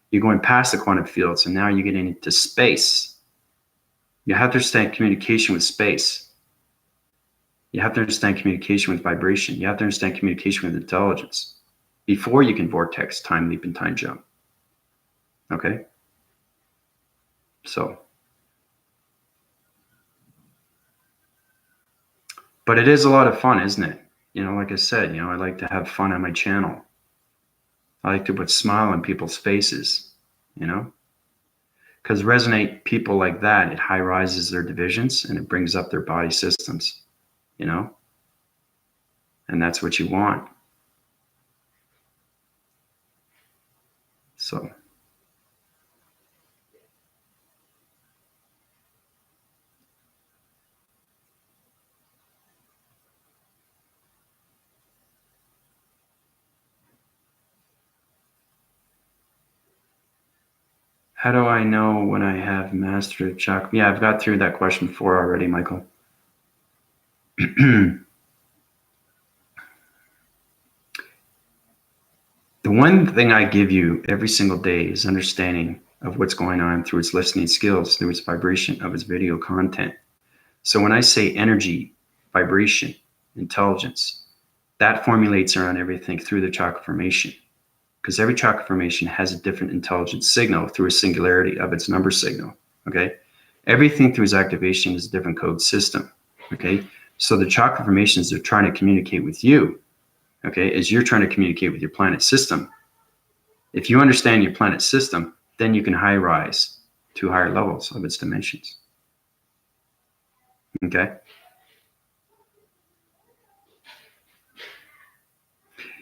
You're going past the quantum fields, and now you're getting into space, You have to understand communication with space. You have to understand communication with vibration. You have to understand communication with intelligence before you can vortex, time leap, and time jump. Okay? So, but it is a lot of fun, isn't it? You know, like I said, I like to have fun on my channel. I like to put smile on people's faces, because resonate people like that, it high rises their divisions and it brings up their body systems, and that's what you want. So, how do I know when I have mastered chakra? Yeah, I've got through that question before already, Michael. The one thing I give you every single day is understanding of what's going on through its listening skills, through its vibration of its video content. So when I say energy, vibration, intelligence, that formulates around everything through the chakra formation, because every chakra formation has a different intelligence signal through a singularity of its number signal. Okay, everything through its activation is a different code system. Okay, so the chakra formations are trying to communicate with you. Okay, as you're trying to communicate with your planet system. If you understand your planet system, then you can high rise to higher levels of its dimensions. Okay.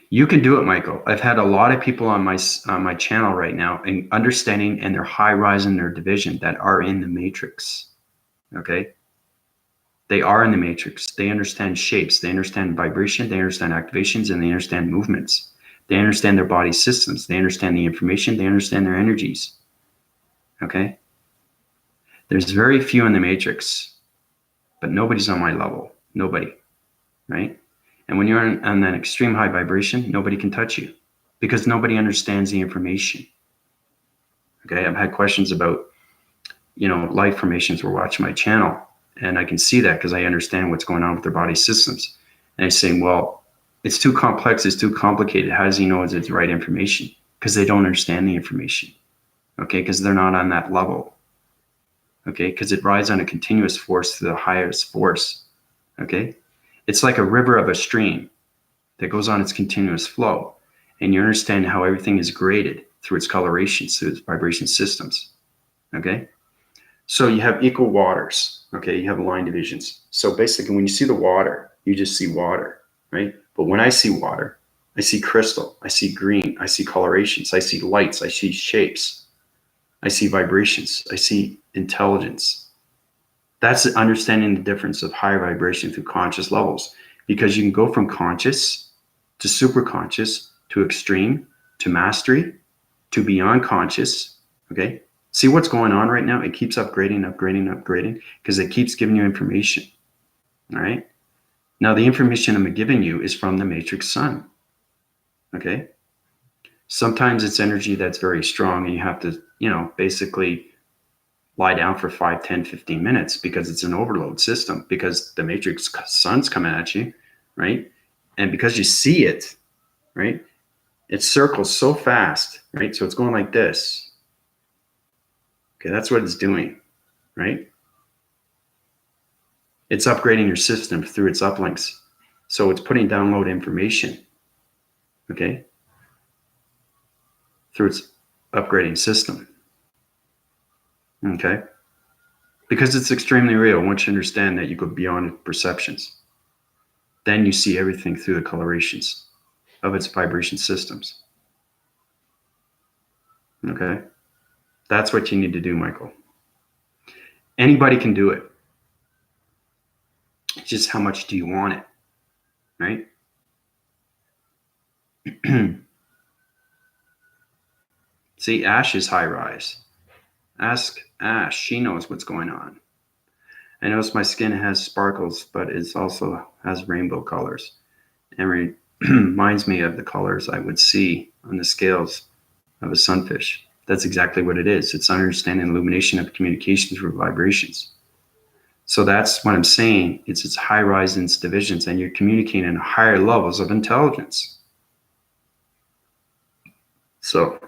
You can do it, Michael. I've had a lot of people on my channel right now and understanding, and they're high rising their division that are in the matrix. Okay. They are in the matrix. They understand shapes. They understand vibration. They understand activations, and they understand movements. They understand their body systems. They understand the information. They understand their energies. Okay. There's very few in the matrix, but nobody's on my level. Nobody. Right. And when you're on that extreme high vibration, nobody can touch you because nobody understands the information. Okay. I've had questions about, life formations were watching my channel. And I can see that because I understand what's going on with their body systems. And I say, well, it's too complex. It's too complicated. How does he know it's the right information? Because they don't understand the information. Okay. Because they're not on that level. Okay. Because it rides on a continuous force to the highest force. Okay. It's like a river of a stream that goes on its continuous flow. And you understand how everything is graded through its colorations, through its vibration systems. Okay. So you have equal waters. Okay. You have line divisions. So basically, when you see the water, you just see water, right? But when I see water, I see crystal, I see green, I see colorations, I see lights, I see shapes, I see vibrations, I see intelligence. That's understanding the difference of higher vibration through conscious levels, because you can go from conscious to super conscious to extreme to mastery to beyond conscious. Okay. See what's going on right now? It keeps upgrading because it keeps giving you information. All right. Now, the information I'm giving you is from the matrix sun. Okay. Sometimes it's energy that's very strong and you have to, basically lie down for 5, 10, 15 minutes because it's an overload system, because the matrix sun's coming at you, right? And because you see it, right, it circles so fast, right? So it's going like this. Okay, that's what it's doing, right? It's upgrading your system through its uplinks. So it's putting download information, okay, through its upgrading system, okay? Because it's extremely real. Once you understand that, you go beyond perceptions. Then you see everything through the colorations of its vibration systems. Okay? That's what you need to do, Michael. Anybody can do it. It's just how much do you want it, right? See, Ash is high rise. Ask Ash. She knows what's going on. I notice my skin has sparkles, but it also has rainbow colors. And reminds me of the colors I would see on the scales of a sunfish. That's exactly what it is. It's understanding illumination of communication through vibrations. So that's what I'm saying. It's high rise in divisions, and you're communicating in higher levels of intelligence. So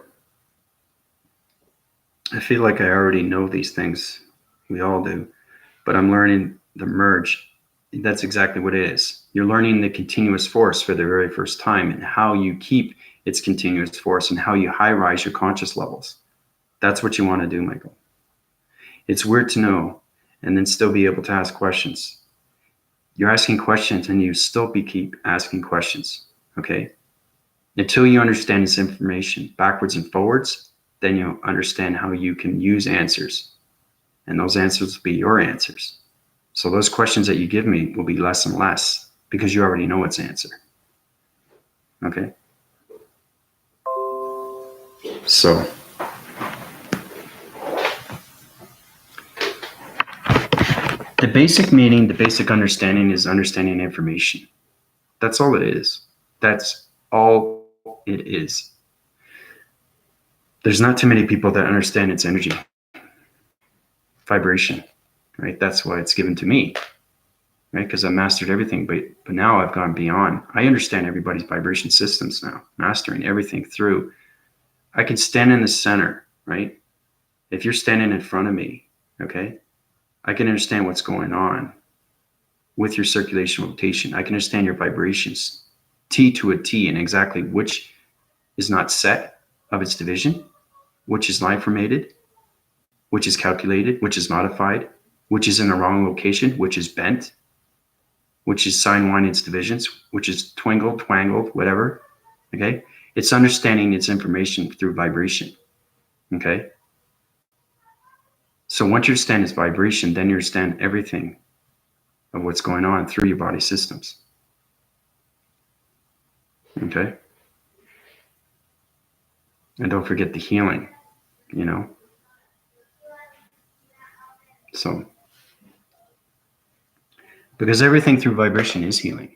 I feel like I already know these things. We all do. But I'm learning the merge. That's exactly what it is. You're learning the continuous force for the very first time, and how you keep its continuous force, and how you high rise your conscious levels. That's what you want to do, Michael. It's weird to know and then still be able to ask questions. You're asking questions and you still keep asking questions, okay? Until you understand this information backwards and forwards, then you'll understand how you can use answers. And those answers will be your answers. So those questions that you give me will be less and less, because you already know its answer. Okay? So the basic meaning, the basic understanding is understanding information. That's all it is. That's all it is. There's not too many people that understand its energy, vibration, right? That's why it's given to me, right? Because I mastered everything, but now I've gone beyond. I understand everybody's vibration systems now, mastering everything through. I can stand in the center, right? If you're standing in front of me, okay, I can understand what's going on with your circulation rotation. I can understand your vibrations, T to a T, and exactly which is not set of its division, which is line formated, which is calculated, which is modified, which is in the wrong location, which is bent, which is sine wine its divisions, which is twingled, twangled, whatever. Okay. It's understanding its information through vibration. Okay. So once you understand its vibration, then you understand everything of what's going on through your body systems. Okay. And don't forget the healing, you know. So, because everything through vibration is healing.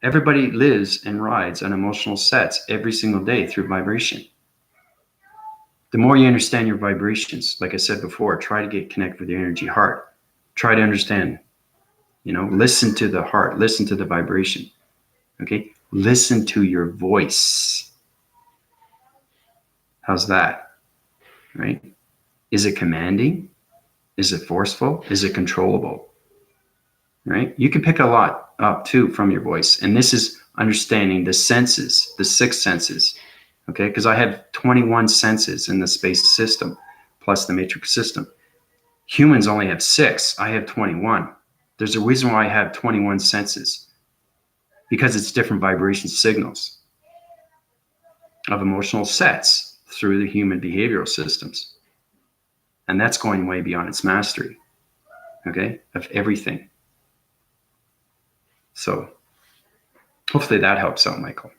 Everybody lives and rides on emotional sets every single day through vibration. The more you understand your vibrations, like I said before, try to get connected with your energy heart. Try to understand, you know, listen to the heart, listen to the vibration. Okay. Listen to your voice. How's that? Right? Is it commanding? Is it forceful? Is it controllable? Right? You can pick a lot up too from your voice. And this is understanding the senses, the 6 senses. Okay, because I have 21 senses in the space system, plus the matrix system. Humans only have 6. I have 21. There's a reason why I have 21 senses, because it's different vibration signals of emotional sets through the human behavioral systems. And that's going way beyond its mastery, okay, of everything. So hopefully that helps out, Michael.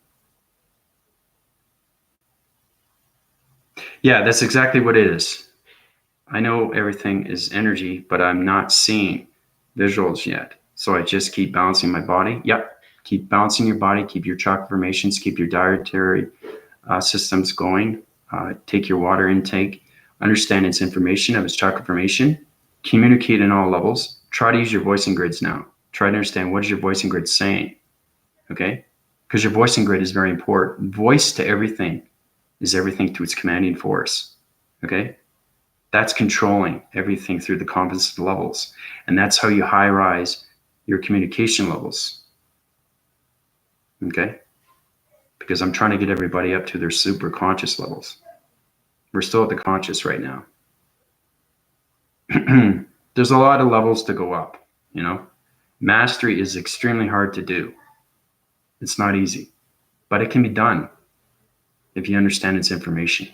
Yeah, that's exactly what it is. I know everything is energy, but I'm not seeing visuals yet. So I just keep balancing my body. Yep. Keep balancing your body, keep your chakra formations, keep your dietary systems going. Take your water intake, understand its information of its chakra formation, communicate in all levels. Try to use your voicing grids now. Try to understand what is your voicing grid saying, okay? Because your voicing grid is very important. Voice to everything is everything to its commanding force, okay? That's controlling everything through the composite levels. And that's how you high rise your communication levels, okay? Because I'm trying to get everybody up to their super conscious levels. We're still at the conscious right now. There's a lot of levels to go up, you know? Mastery is extremely hard to do. It's not easy, but it can be done if you understand its information.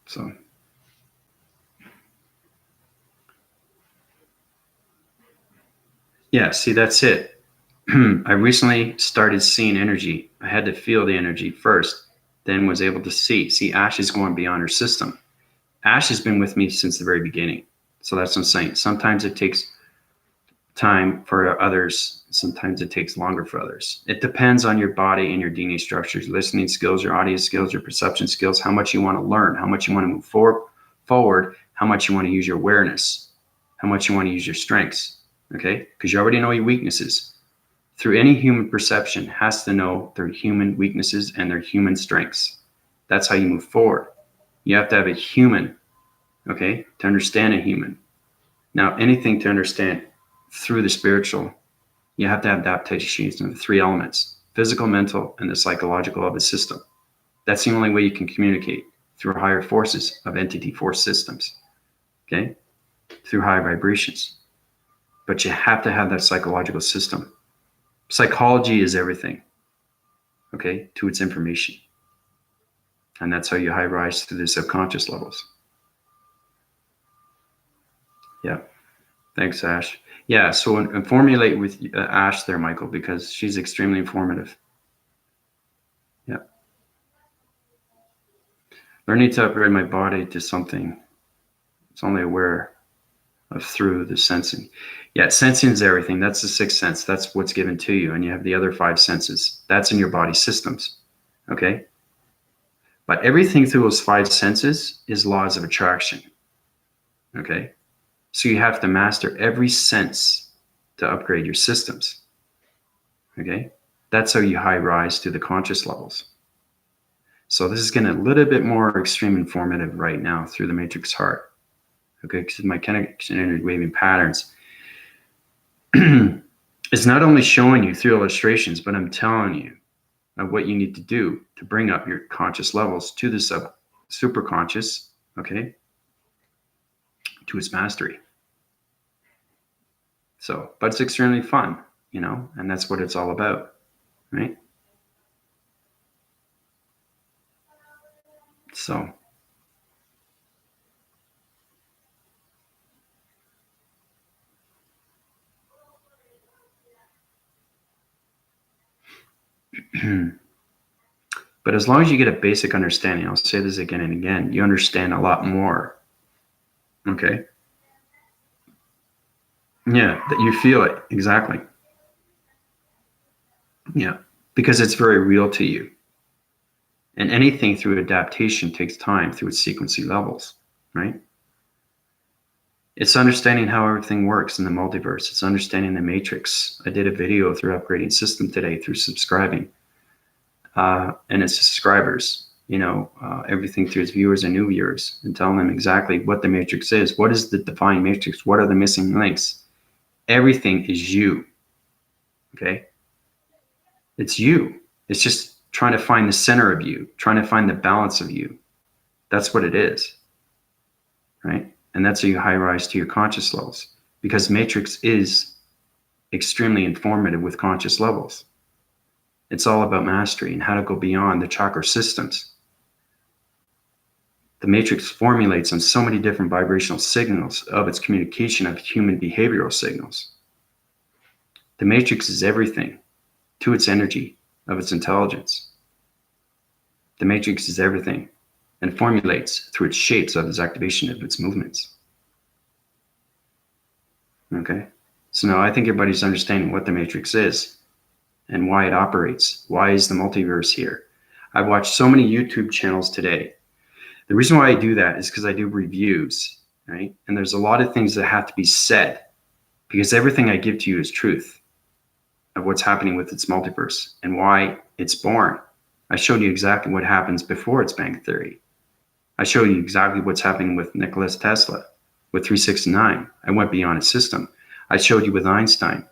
So, yeah, see, that's it. I recently started seeing energy. I had to feel the energy first, then was able to see. See, Ash is going beyond her system. Ash has been with me since the very beginning. So that's what I'm saying. Sometimes it takes time for others. Sometimes it takes longer for others. It depends on your body and your DNA structures, listening skills, your audio skills, your perception skills, how much you want to learn, how much you want to move forward, how much you want to use your awareness. how much you want to use your strengths, okay? Because you already know your weaknesses. Through any human perception has to know their human weaknesses and their human strengths. That's how you move forward. You have to have a human, okay, to understand a human. Now, anything to understand through the spiritual, you have to have adaptations in the three elements: physical, mental, and the psychological of a system. That's the only way you can communicate, through higher forces of entity force systems, okay, through high vibrations. But you have to have that psychological system. Psychology is everything, okay, to its information. And that's how you high rise through the subconscious levels. Yeah. Thanks, Ash. Yeah, so formulate with Ash there, Michael, because she's extremely informative. Yeah. Learning to upgrade my body to something it's only aware of through the sensing. Yeah, sensing is everything. That's the sixth sense. That's what's given to you. And you have the other five senses. That's in your body systems. Okay? But everything through those five senses is laws of attraction. Okay? So you have to master every sense to upgrade your systems. Okay? That's how you high rise to the conscious levels. So this is getting a little bit more extreme informative right now through the matrix heart. Okay, because my connection energy waving patterns is not only showing you through illustrations, but I'm telling you of what you need to do to bring up your conscious levels to the super conscious, okay, to its mastery. So, but it's extremely fun, you know, and that's what it's all about, right? So, but as long as you get a basic understanding, I'll say this again and again, you understand a lot more, okay? Yeah, that you feel it, exactly. Yeah, because it's very real to you. And anything through adaptation takes time through its sequencing levels, right? It's understanding how everything works in the multiverse. It's understanding the matrix. I did a video through upgrading system today through subscribing. And its subscribers, you know, everything through its viewers and new viewers, and telling them exactly what the matrix is. What is the defined matrix? What are the missing links? Everything is you, okay? It's you. It's just trying to find the center of you, trying to find the balance of you. That's what it is, right? And that's how you high rise to your conscious levels, because matrix is extremely informative with conscious levels. It's all about mastery and how to go beyond the chakra systems. The matrix formulates on so many different vibrational signals of its communication of human behavioral signals. The matrix is everything to its energy of its intelligence. The matrix is everything and formulates through its shapes of its activation of its movements. Okay? So now I think everybody's understanding what the matrix is and why it operates. Why is the multiverse here? I've watched so many YouTube channels today. The reason why I do that is because I do reviews, right? And there's a lot of things that have to be said because everything I give to you is truth of what's happening with its multiverse and why it's born. I showed you exactly what happens before its Bang Theory. I showed you exactly what's happening with Nikola Tesla, with 369. I went beyond its system. I showed you with Einstein,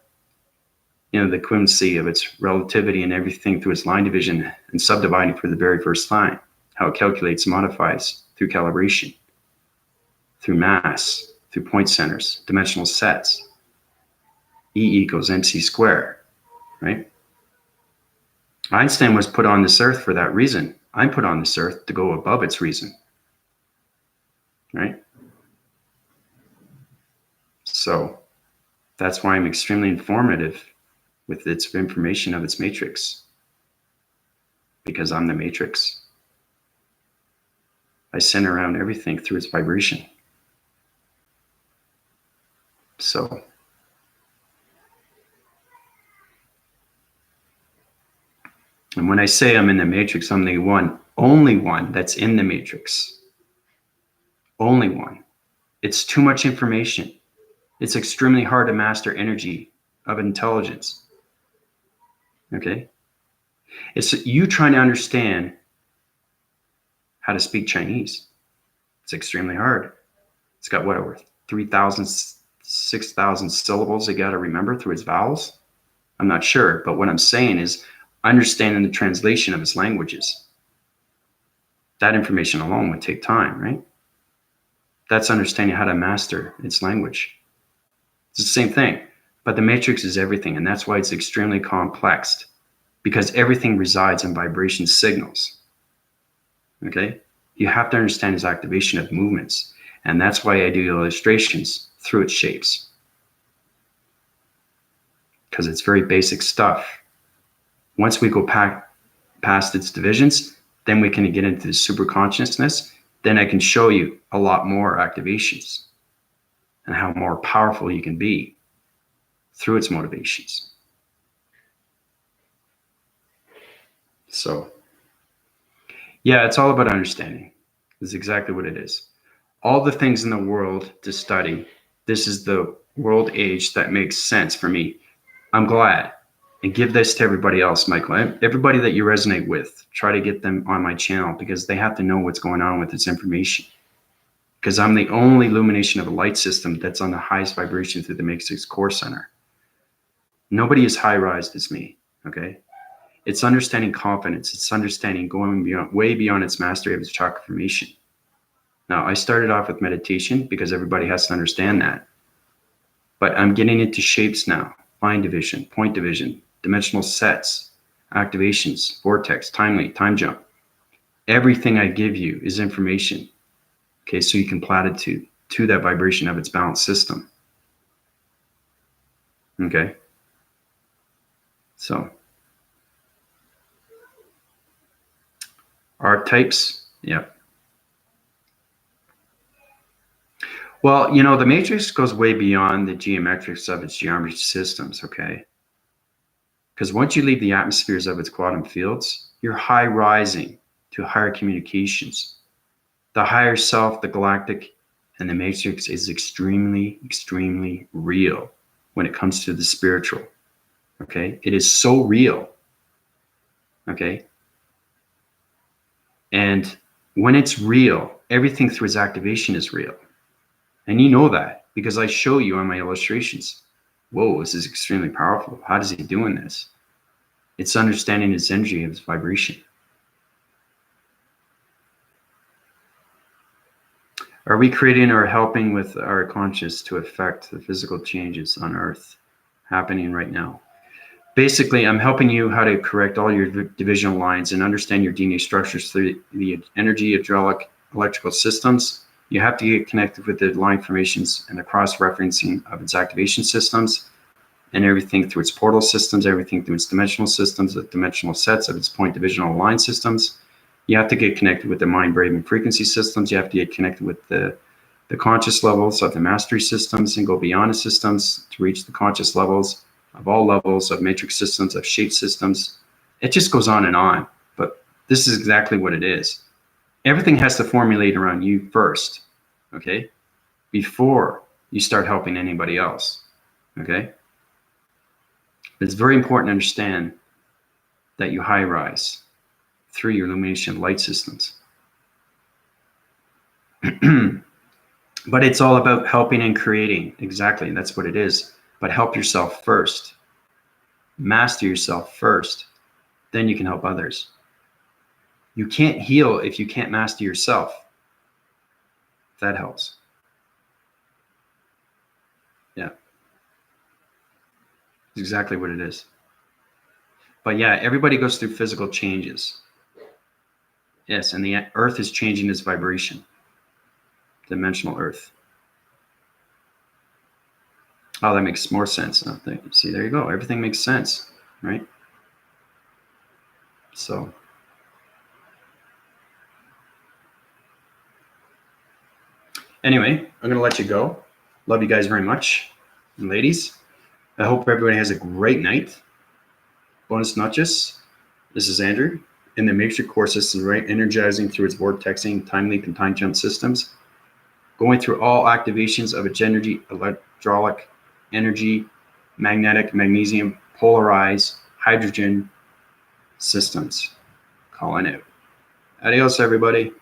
you know, the equivalency of its relativity and everything through its line division and subdividing for the very first time, how it calculates, modifies through calibration, through mass, through point centers, dimensional sets. E equals mc squared, right? Einstein was put on this earth for that reason. I'm put on this earth to go above its reason, right? So that's why I'm extremely informative with its information of its matrix, because I'm the matrix. I center around everything through its vibration. So and when I say I'm in the matrix, I'm the one, only one that's in the matrix. Only one. It's too much information. It's extremely hard to master energy of intelligence. Okay? It's you trying to understand how to speak Chinese. It's extremely hard. It's got what, over 3,000, 6,000 syllables you got to remember through its vowels? I'm not sure, but what I'm saying is understanding the translation of its languages. That information alone would take time, right? That's understanding how to master its language. It's the same thing, but the matrix is everything, and that's why it's extremely complex, because everything resides in vibration signals. Okay? You have to understand its activation of movements, and that's why I do illustrations through its shapes, because it's very basic stuff. Once we go past its divisions, then we can get into the super consciousness. Then I can show you a lot more activations and how more powerful you can be through its motivations. So, yeah, it's all about understanding. This is exactly what it is. All the things in the world to study, this is the world age that makes sense for me. I'm glad. And give this to everybody else, Michael. Everybody that you resonate with, try to get them on my channel, because they have to know what's going on with this information. Because I'm the only illumination of a light system that's on the highest vibration through the Matrix Core Center. Nobody is high-rised as me, okay? It's understanding confidence. It's understanding going beyond, way beyond its mastery of its chakra formation. Now, I started off with meditation because everybody has to understand that. But I'm getting into shapes now. Line division, point division, dimensional sets, activations, vortex, time jump. Everything I give you is information. Okay, so you can platitude to that vibration of its balanced system. Okay. So archetypes, yep. Well, you know, the matrix goes way beyond the geometrics of its geometry systems, okay? Because once you leave the atmospheres of its quantum fields, you're high rising to higher communications. The higher self, the galactic, and the matrix is extremely, extremely real when it comes to the spiritual, okay? It is so real, okay? And when it's real, everything through its activation is real. And you know that because I show you on my illustrations. Whoa, this is extremely powerful. How does he doing this? It's understanding its energy, its vibration. Are we creating or helping with our conscious to affect the physical changes on Earth happening right now? Basically, I'm helping you how to correct all your divisional lines and understand your DNA structures through the energy, hydraulic, electrical systems. You have to get connected with the line formations and the cross-referencing of its activation systems and everything through its portal systems, everything through its dimensional systems, the dimensional sets of its point divisional line systems. You have to get connected with the mind, brave, and frequency systems. You have to get connected with the conscious levels of the mastery systems and go beyond the systems to reach the conscious levels of all levels of matrix systems, of shape systems. It just goes on, but this is exactly what it is. Everything has to formulate around you first, okay? Before you start helping anybody else, okay? It's very important to understand that you high rise through your illumination light systems. But it's all about helping and creating. Exactly, that's what it is. But help yourself first. Master yourself first. Then you can help others. You can't heal if you can't master yourself. If that helps. Yeah. It's exactly what it is. But yeah, everybody goes through physical changes. Yes, and the Earth is changing its vibration. Dimensional Earth. Oh, that makes more sense. I think. See, there you go. Everything makes sense, right? So. Anyway, I'm going to let you go. Love you guys very much. And ladies, I hope everybody has a great night. Buenas noches. This is Andrew in the Matrix Core System, right? Energizing through its vortexing, time leap, and time jump systems. Going through all activations of its energy, hydraulic, energy, magnetic, magnesium, polarized, hydrogen systems. Calling it. Adios, everybody.